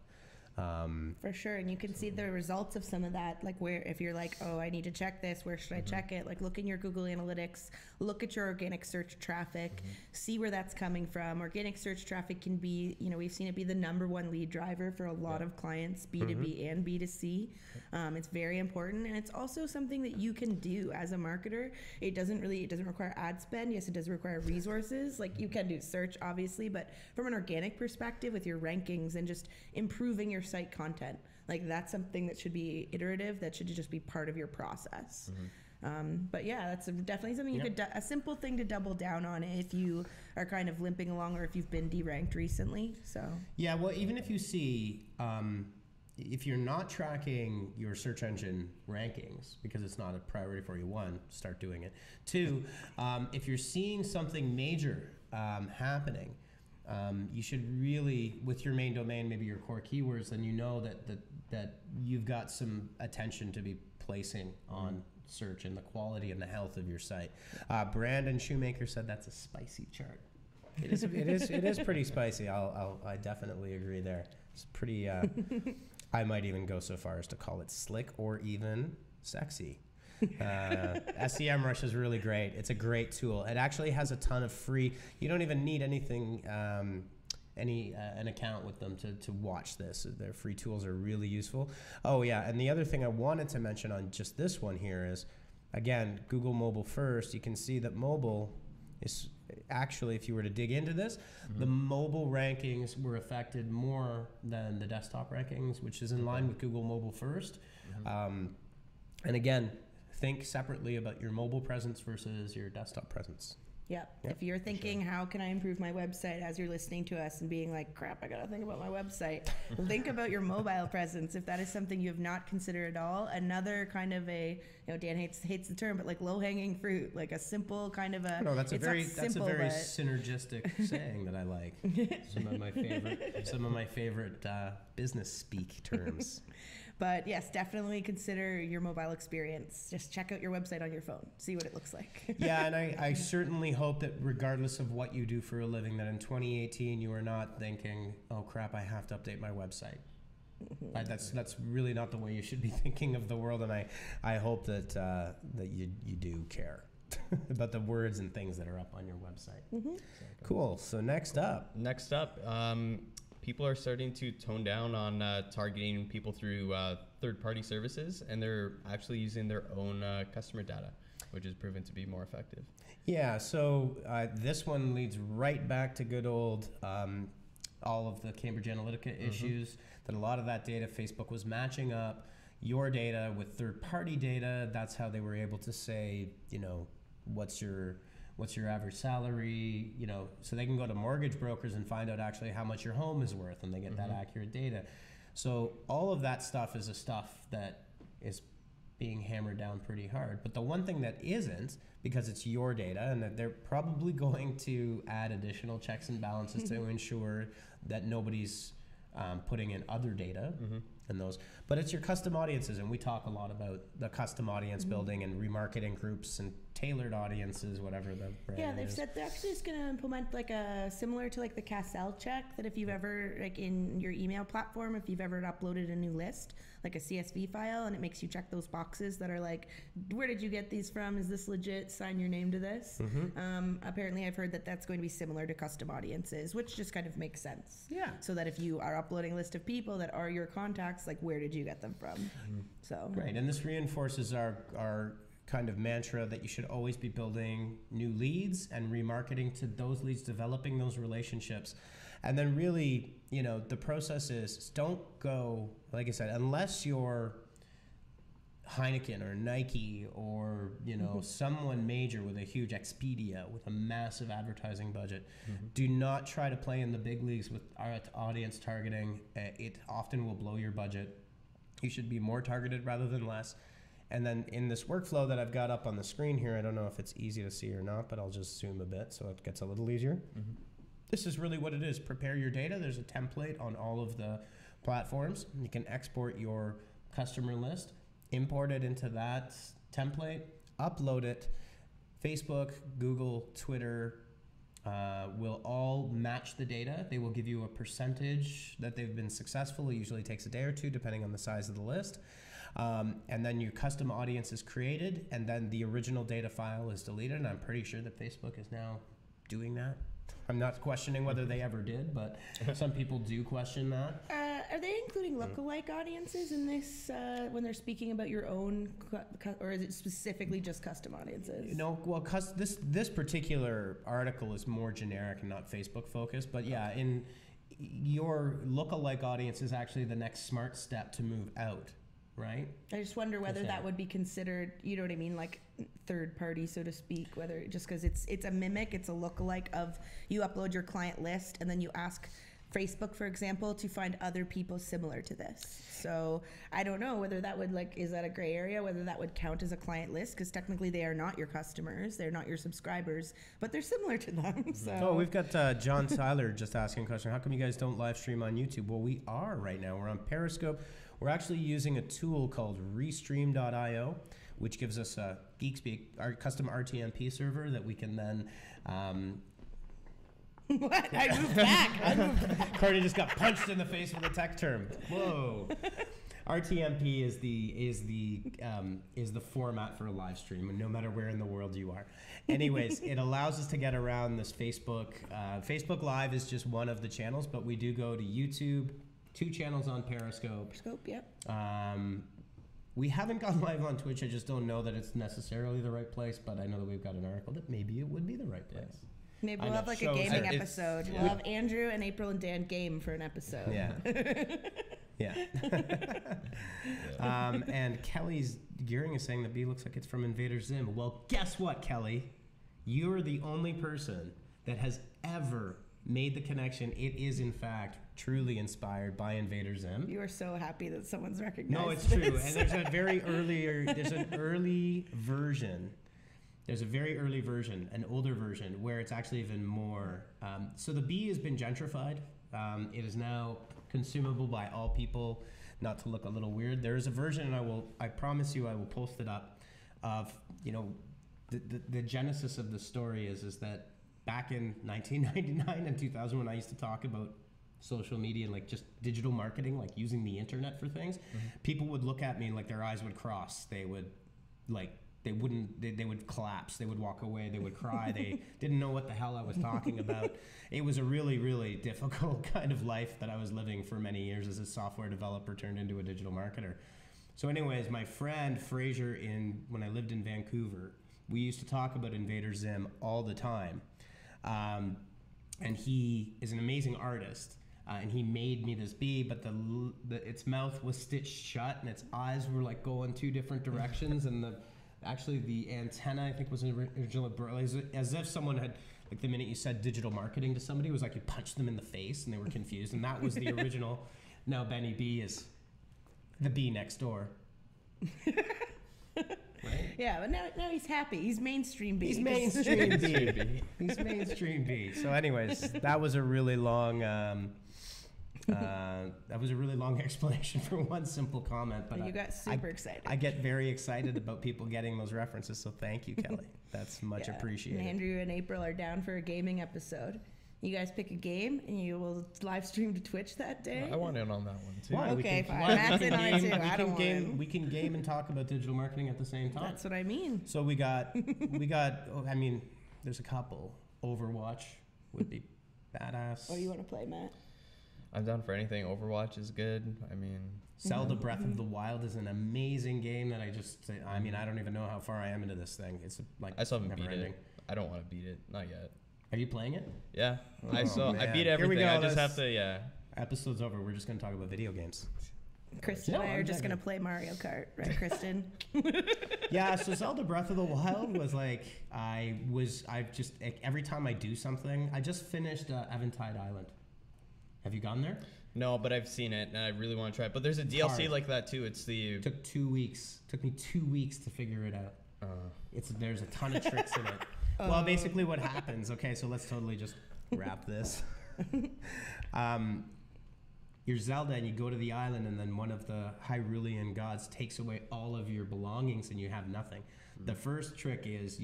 For sure, and you can see the results of some of that, like where if you're like, oh, I need to check this, where should I check it? Like look in your Google Analytics, look at your organic search traffic, see where that's coming from. Organic search traffic can be, we've seen it be the #1 lead driver for a lot of clients, B2B and B2C. It's very important, and it's also something that you can do as a marketer. It doesn't require ad spend. Yes, it does require resources. Like you can do search, obviously, but from an organic perspective with your rankings and just improving your site content, like that's something that should be iterative, that should just be part of your process. But yeah, that's definitely something you could a simple thing to double down on if you are kind of limping along or if you've been deranked recently. So yeah, well, even if you see if you're not tracking your search engine rankings because it's not a priority for you, one, start doing it. Two, if you're seeing something major happening, you should really, with your main domain, maybe your core keywords, then you know that you've got some attention to be placing on search and the quality and the health of your site. Brandon Shoemaker said that's a spicy chart. It is pretty spicy. I definitely agree there. It's pretty. I might even go so far as to call it slick or even sexy. SEMrush is really great. It's a great tool. It actually has a ton of free. You don't even need anything an account with them to watch this. Their free tools are really useful. Oh yeah, and the other thing I wanted to mention on just this one here is, again, Google mobile first. You can see that mobile is actually, if you were to dig into this, the mobile rankings were affected more than the desktop rankings, which is in line with Google mobile first. And again, think separately about your mobile presence versus your desktop presence. Yep. If you're thinking, how can I improve my website, as you're listening to us and being like, crap, I got to think about my website. Think about your mobile presence. If that is something you have not considered at all, another kind of a, Dan hates the term, but like low hanging fruit, like a simple kind of a, no, that's a very synergistic saying that I like. Some of my favorite business speak terms. But yes, definitely consider your mobile experience. Just check out your website on your phone. See what it looks like. Yeah, and I certainly hope that regardless of what you do for a living, that in 2018 you are not thinking, oh crap, I have to update my website. That's really not the way you should be thinking of the world, and I hope that that you do care about the words and things that are up on your website. Cool. So next up, people are starting to tone down on targeting people through third-party services, and they're actually using their own customer data, which has proven to be more effective. Yeah, so this one leads right back to good old all of the Cambridge Analytica issues, that a lot of that data, Facebook was matching up your data with third-party data. That's how they were able to say, what's your average salary, so they can go to mortgage brokers and find out actually how much your home is worth, and they get that accurate data. So all of that stuff is the stuff that is being hammered down pretty hard. But the one thing that isn't, because it's your data, and that they're probably going to add additional checks and balances to ensure that nobody's putting in other data and those, but it's your custom audiences, and we talk a lot about the custom audience building and remarketing groups and tailored audiences, whatever the brand Yeah, they've is. said they're actually just going to implement like a similar to like the Cassell check, that if you've ever, like in your email platform, if you've ever uploaded a new list, like a CSV file, and it makes you check those boxes that are like, where did you get these from? Is this legit? Sign your name to this. Apparently I've heard that that's going to be similar to custom audiences, which just kind of makes sense. Yeah. So that if you are uploading a list of people that are your contacts, like where did you get them from? So Right, and this reinforces our kind of mantra that you should always be building new leads and remarketing to those leads, developing those relationships. And then really, the process is, don't go, like I said, unless you're Heineken or Nike or, someone major with a huge Expedia with a massive advertising budget, do not try to play in the big leagues with our audience targeting. It often will blow your budget. You should be more targeted rather than less. And then in this workflow that I've got up on the screen here, I don't know if it's easy to see or not, but I'll just zoom a bit so it gets a little easier. This is really what it is. Prepare your data. There's a template on all of the platforms. You can export your customer list, import it into that template, upload it. Facebook, Google, Twitter will all match the data. They will give you a percentage that they've been successful. It usually takes a day or two, depending on the size of the list. And then your custom audience is created, and then the original data file is deleted. And I'm pretty sure that Facebook is now doing that. I'm not questioning whether they ever did, but some people do question that. Are they including lookalike audiences in this when they're speaking about your own, or is it specifically just custom audiences? Well, this particular article is more generic and not Facebook focused, but yeah, in your lookalike audience is actually the next smart step to move out, right? I just wonder whether that would be considered, you know what I mean, like third party, so to speak, whether just because it's a mimic, it's a lookalike of, you upload your client list and then you ask Facebook, for example, to find other people similar to this. So I don't know whether that would, is that a gray area, whether that would count as a client list, because technically they are not your customers, they're not your subscribers, but they're similar to them. So. Oh, we've got John Tyler just asking a question. How come you guys don't live stream on YouTube? Well, we are right now. We're on Periscope. We're actually using a tool called Restream.io, which gives us a GeekSpeak, our custom RTMP server that we can then... What? I moved back. Courtney just got punched in the face with a tech term. Whoa. RTMP is the format for a live stream, and no matter where in the world you are. Anyways, it allows us to get around this Facebook. Facebook Live is just one of the channels, but we do go to YouTube, 2 channels on Periscope. Yep. We haven't gone live on Twitch. I just don't know that it's necessarily the right place, but I know that we've got an article that maybe it would be the right place. Maybe we'll have like a gaming episode. We'll have Andrew and April and Dan game for an episode. Yeah. Yeah. And Kelly's Gearing is saying the bee looks like it's from Invader Zim. Well, guess what, Kelly? You're the only person that has ever made the connection. It is, in fact, truly inspired by Invader Zim. You are so happy that someone's recognized No, it's this. true. And there's a very there's an early version. There's a very early version, an older version, where it's actually even more. So the bee has been gentrified. It is now consumable by all people, not to look a little weird. There is a version, and I promise you I will post it up, of, the genesis of the story is that back in 1999 and 2000, when I used to talk about social media and like just digital marketing, like using the internet for things, people would look at me like their eyes would cross. They would they would collapse. They would walk away. They would cry. They didn't know what the hell I was talking about. It was a really, really difficult kind of life that I was living for many years as a software developer turned into a digital marketer. So anyways, my friend Fraser, when I lived in Vancouver, we used to talk about Invader Zim all the time. And he is an amazing artist. And he made me this bee, but its mouth was stitched shut and its eyes were like going 2 different directions. And actually the antenna, I think, was originally as if someone had, like, the minute you said digital marketing to somebody, it was like you punched them in the face and they were confused. And that was the original. Now Benny B is the bee next door. Right? Yeah, but now he's happy. He's mainstream bee. He's mainstream bee. He's mainstream bee. So anyways, that was a really long explanation for one simple comment. But you got super excited. I get very excited about people getting those references. So thank you, Kelly. That's much appreciated. And Andrew and April are down for a gaming episode. You guys pick a game and you will live stream to Twitch that day. I want in on that one too. Why? Okay, fine. Matt's in on it too. I don't want. We can game and talk about digital marketing at the same time. That's what I mean. So we got. I mean, there's a couple. Overwatch would be badass. What do you want to play, Matt? I'm down for anything. Overwatch is good. I mean, Zelda Breath of the Wild is an amazing game that I don't even know how far I am into this thing. It's like I still haven't beat ending. it. I don't want to beat it. Not yet. Are you playing it? Yeah. Oh, I beat Here we everything. go. I just have to, Episode's over. We're just going to talk about video games. Kristen and I are just going to play Mario Kart, right, Kristen? Yeah, so Zelda Breath of the Wild was like, every time I do something, I just finished Eventide Island. Have you gone there? No, but I've seen it and I really want to try it. But there's a DLC hard. like that too. It's the... Took 2 weeks. Took me 2 weeks to figure it out. There's a ton of tricks in it. Well, basically what happens, okay, so let's totally just wrap this. You're Zelda and you go to the island and then one of the Hyrulean gods takes away all of your belongings and you have nothing. The first trick is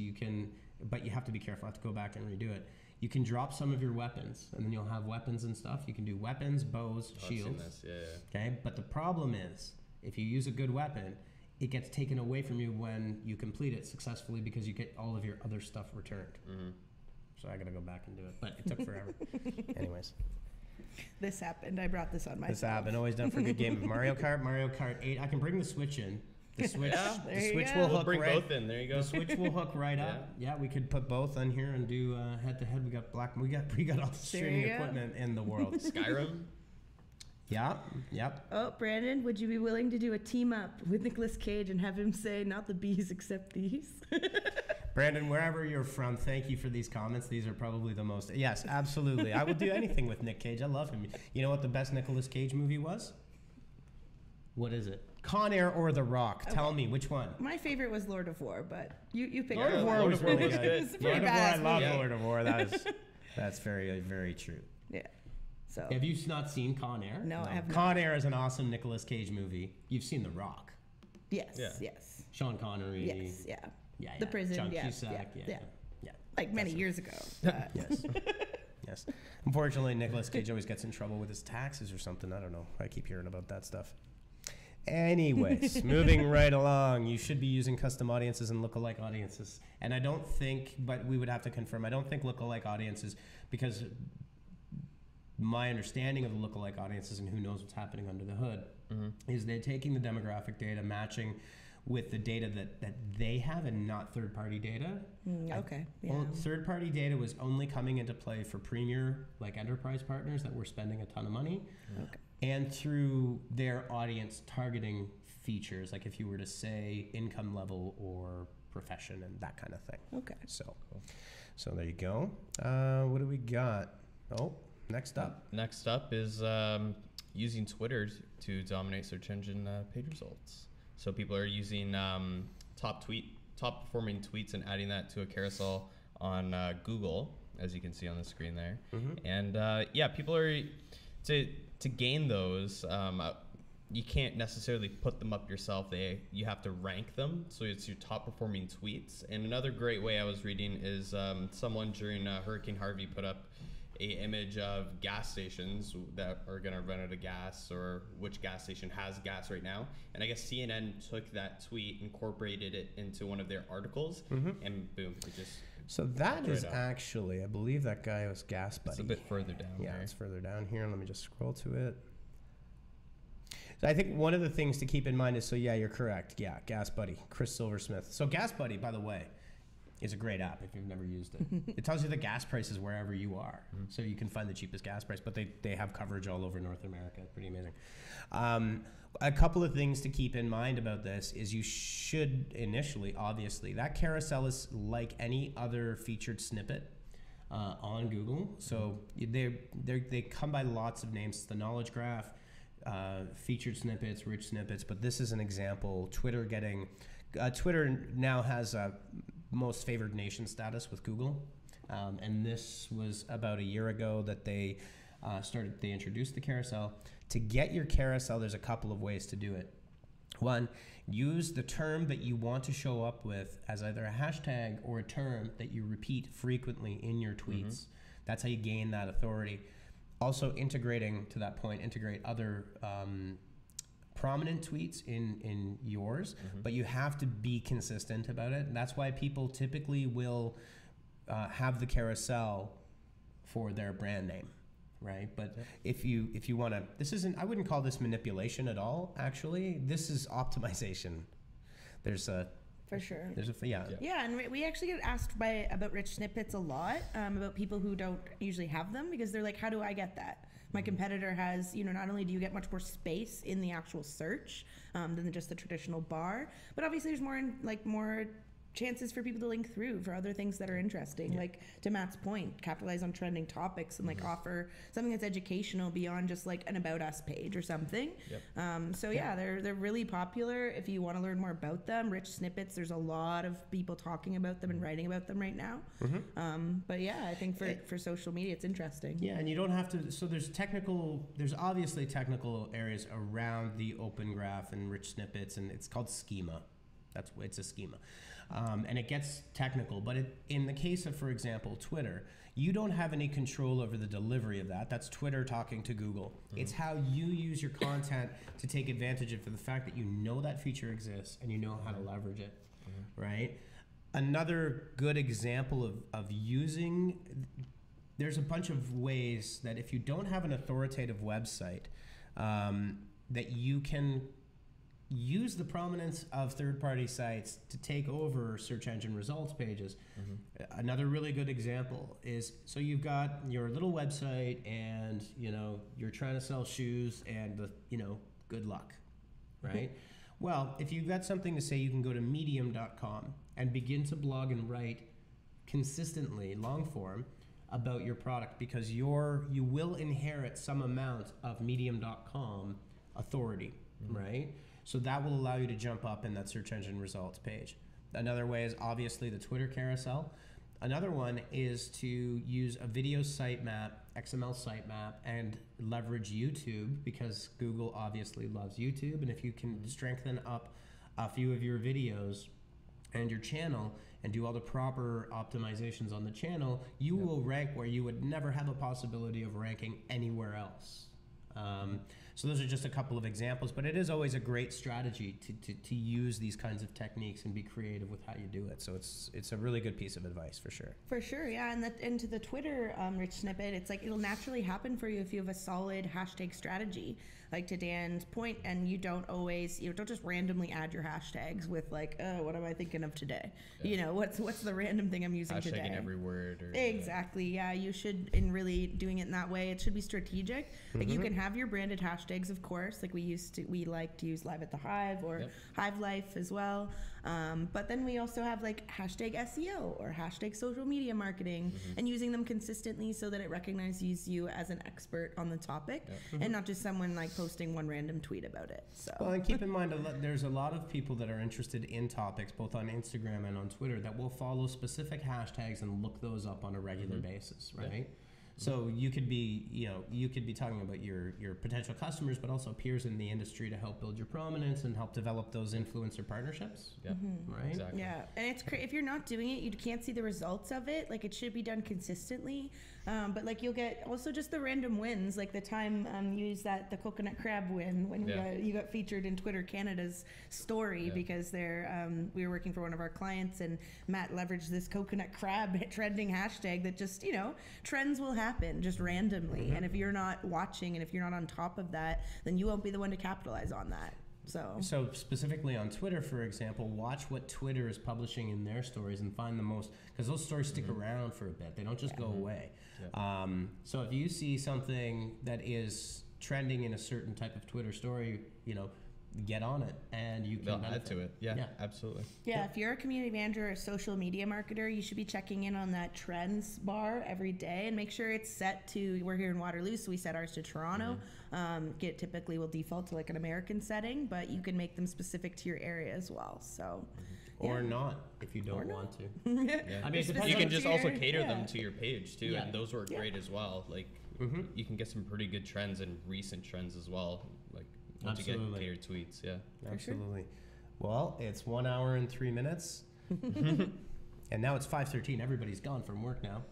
but you have to be careful. I have to go back and redo it. You can drop some of your weapons and then you'll have weapons and stuff. You can do weapons, bows, shields. I've seen this. Yeah. Okay, but the problem is if you use a good weapon, it gets taken away from you when you complete it successfully because you get all of your other stuff returned. So I gotta go back and do it, but it took forever. Anyways. This happened. I brought this on myself. This happened. Always done for a good game of Mario Kart 8. I can bring the Switch in. The Switch, the Switch will hook bring right. both in. There you go. The Switch will hook right up. Yeah, we could put both on here and do head to head. We got all the streaming equipment in the world. Skyrim. Yep. Oh, Brandon, would you be willing to do a team up with Nicolas Cage and have him say, "Not the bees, except these"? Brandon, wherever you're from, thank you for these comments. These are probably the most. Yes, absolutely. I would do anything with Nick Cage. I love him. You know what the best Nicolas Cage movie was? What is it? Con Air or The Rock? Okay. Tell me which one. My favorite was Lord of War, but you pick. Lord of War was really good. It's a pretty Lord of War, I love movie. Lord of War. That's very, very true. Yeah. So. Have you not seen Con Air? No, I have not. Con Air is an awesome Nicolas Cage movie. You've seen The Rock. Yes. Yeah. Yes. Sean Connery. Yes. Yeah. Yeah. The prison. John Yeah. Cusack. Yeah. Like many years ago. Yes. Yes. Unfortunately, Nicolas Cage always gets in trouble with his taxes or something. I don't know. I keep hearing about that stuff. Anyways, moving right along, you should be using custom audiences and lookalike audiences. And I don't think, but we would have to confirm, I don't think lookalike audiences, because my understanding of the lookalike audiences and who knows what's happening under the hood, is they're taking the demographic data, matching with the data that they have and not third-party data. Okay. Yeah. Well, third-party data was only coming into play for premier, like enterprise partners that were spending a ton of money. Okay. And through their audience targeting features, like if you were to say income level or profession and that kind of thing. Okay. So there you go. What do we got? Oh, next up. Next up is using Twitter to dominate search engine page results. So people are using top performing tweets and adding that to a carousel on Google, as you can see on the screen there. And yeah, people are to gain those. You can't necessarily put them up yourself. You have to rank them, so it's your top performing tweets. And another great way I was reading is someone during Hurricane Harvey put up a image of gas stations that are going to run out of gas, or which gas station has gas right now. And I guess CNN took that tweet, incorporated it into one of their articles, and boom, it just... So that is actually, I believe that guy was Gas Buddy. It's a bit further down. Yeah, it's further down here. Let me just scroll to it. So I think one of the things to keep in mind is, so yeah, you're correct. Yeah, Gas Buddy, Chris Silversmith. So Gas Buddy, by the way, is a great app if you've never used it. It tells you the gas prices wherever you are. So you can find the cheapest gas price, but they have coverage all over North America. Pretty amazing. A couple of things to keep in mind about this is you should initially, obviously, that carousel is like any other featured snippet on Google. So they come by lots of names. It's the knowledge graph, featured snippets, rich snippets, but this is an example. Twitter now has a most favored nation status with Google. And this was about a year ago that they introduced the carousel. To get your carousel, there's a couple of ways to do it. One, use the term that you want to show up with as either a hashtag or a term that you repeat frequently in your tweets. That's how you gain that authority. Also, integrate other prominent tweets in yours, but you have to be consistent about it. And that's why people typically will have the carousel for their brand name. Right, but if you want to, I wouldn't call this manipulation at all. Actually, this is optimization. For sure. Yeah, and we actually get asked about rich snippets a lot, about people who don't usually have them, because they're like, how do I get that? My competitor has, not only do you get much more space in the actual search than just the traditional bar, but obviously there's more chances for people to link through for other things that are interesting, like to Matt's point, capitalize on trending topics and offer something that's educational beyond just like an about us page or something. They're really popular. If you want to learn more about them, rich snippets, there's a lot of people talking about them and writing about them right now. But yeah, I think for social media it's interesting. Yeah, and you don't have to, so there's obviously technical areas around the open graph and rich snippets, and it's called schema. It's a schema. And it gets technical, but in the case of, for example, Twitter, you don't have any control over the delivery of that. That's Twitter talking to Google. It's how you use your content to take advantage of the fact that you know that feature exists and you know how to leverage it, right? Another good example of using, there's a bunch of ways that if you don't have an authoritative website, that you can use the prominence of third-party sites to take over search engine results pages. Another really good example is, so you've got your little website and you're trying to sell shoes and good luck, right? Well, if you've got something to say, you can go to medium.com and begin to blog and write consistently, long form, about your product, because you will inherit some amount of medium.com authority, right? So that will allow you to jump up in that search engine results page. Another way is obviously the Twitter carousel. Another one is to use a video sitemap, XML sitemap, and leverage YouTube, because Google obviously loves YouTube. And if you can strengthen up a few of your videos and your channel and do all the proper optimizations on the channel, you will rank where you would never have a possibility of ranking anywhere else. So those are just a couple of examples, but it is always a great strategy to use these kinds of techniques and be creative with how you do it. So it's a really good piece of advice for sure. For sure, yeah. And to the Twitter rich snippet, it's like it'll naturally happen for you if you have a solid hashtag strategy. Like to Dan's point, and you don't always, don't just randomly add your hashtags with like, oh, what am I thinking of today? Yeah. What's the random thing I'm using today? Hashtagging every word. Or, exactly, yeah. You should, in really doing it in that way, it should be strategic. Like you can have your branded hashtags, of course. Like we like to use Live at the Hive or Hive Life as well. But then we also have like hashtag SEO or hashtag social media marketing, and using them consistently so that it recognizes you as an expert on the topic and not just someone like posting one random tweet about it. So well, and keep in mind there's a lot of people that are interested in topics both on Instagram and on Twitter that will follow specific hashtags and look those up on a regular basis, right? Yeah. So you could be, you could be talking about your potential customers, but also peers in the industry to help build your prominence and help develop those influencer partnerships. Yeah, right. Exactly. Yeah, and it's if you're not doing it, you can't see the results of it. Like it should be done consistently, but like you'll get also just the random wins, like the time you used the coconut crab win when you got featured in Twitter Canada's story because we were working for one of our clients and Matt leveraged this coconut crab trending hashtag that just trends will happen just randomly, and if you're not watching and if you're not on top of that, then you won't be the one to capitalize on that. So specifically on Twitter, for example, watch what Twitter is publishing in their stories and find the most, because those stories stick around for a bit. They don't just go away. So if you see something that is trending in a certain type of Twitter story, get on it and you can add to it. Yeah, absolutely. Yeah, if you're a community manager or a social media marketer, you should be checking in on that trends bar every day and make sure it's set to, we're here in Waterloo, so we set ours to Toronto. Typically will default to like an American setting, but you can make them specific to your area as well. So or not if you don't want to. I mean, you can just also cater them to your page too, and those work great as well. Like you can get some pretty good trends and recent trends as well. Like once you get catered tweets, absolutely. Well, it's 1 hour and 3 minutes, and now it's 5:13. Everybody's gone from work now.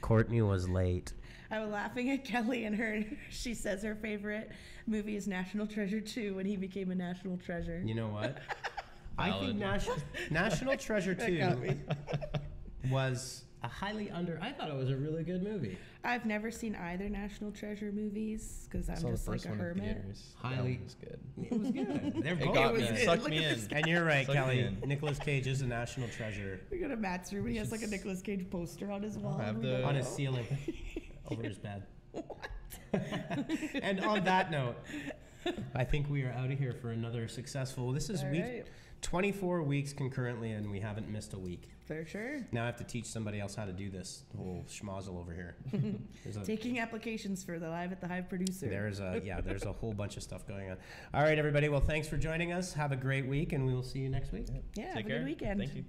Courtney was late. I was laughing at Kelly and she says her favorite movie is National Treasure 2 when he became a national treasure. You know what? I think National Treasure 2 was a I thought it was a really good movie. I've never seen either National Treasure movies because I'm just like a hermit. Highly was good. It was good. They're both got me. Sucked me in. And you're right, Kelly. Nicolas Cage is a national treasure. We go to Matt's room and he has like a Nicolas Cage poster on his wall. On his ceiling. Over his bed. What? And on that note, I think we are out of here for another successful. This is week 24 weeks concurrently, and we haven't missed a week. For sure. Now I have to teach somebody else how to do this whole schmozzle over here. Taking applications for the Live at the Hive producer. There's a whole bunch of stuff going on. All right, everybody. Well, thanks for joining us. Have a great week, and we will see you next week. Yeah, have a good weekend. Thank you.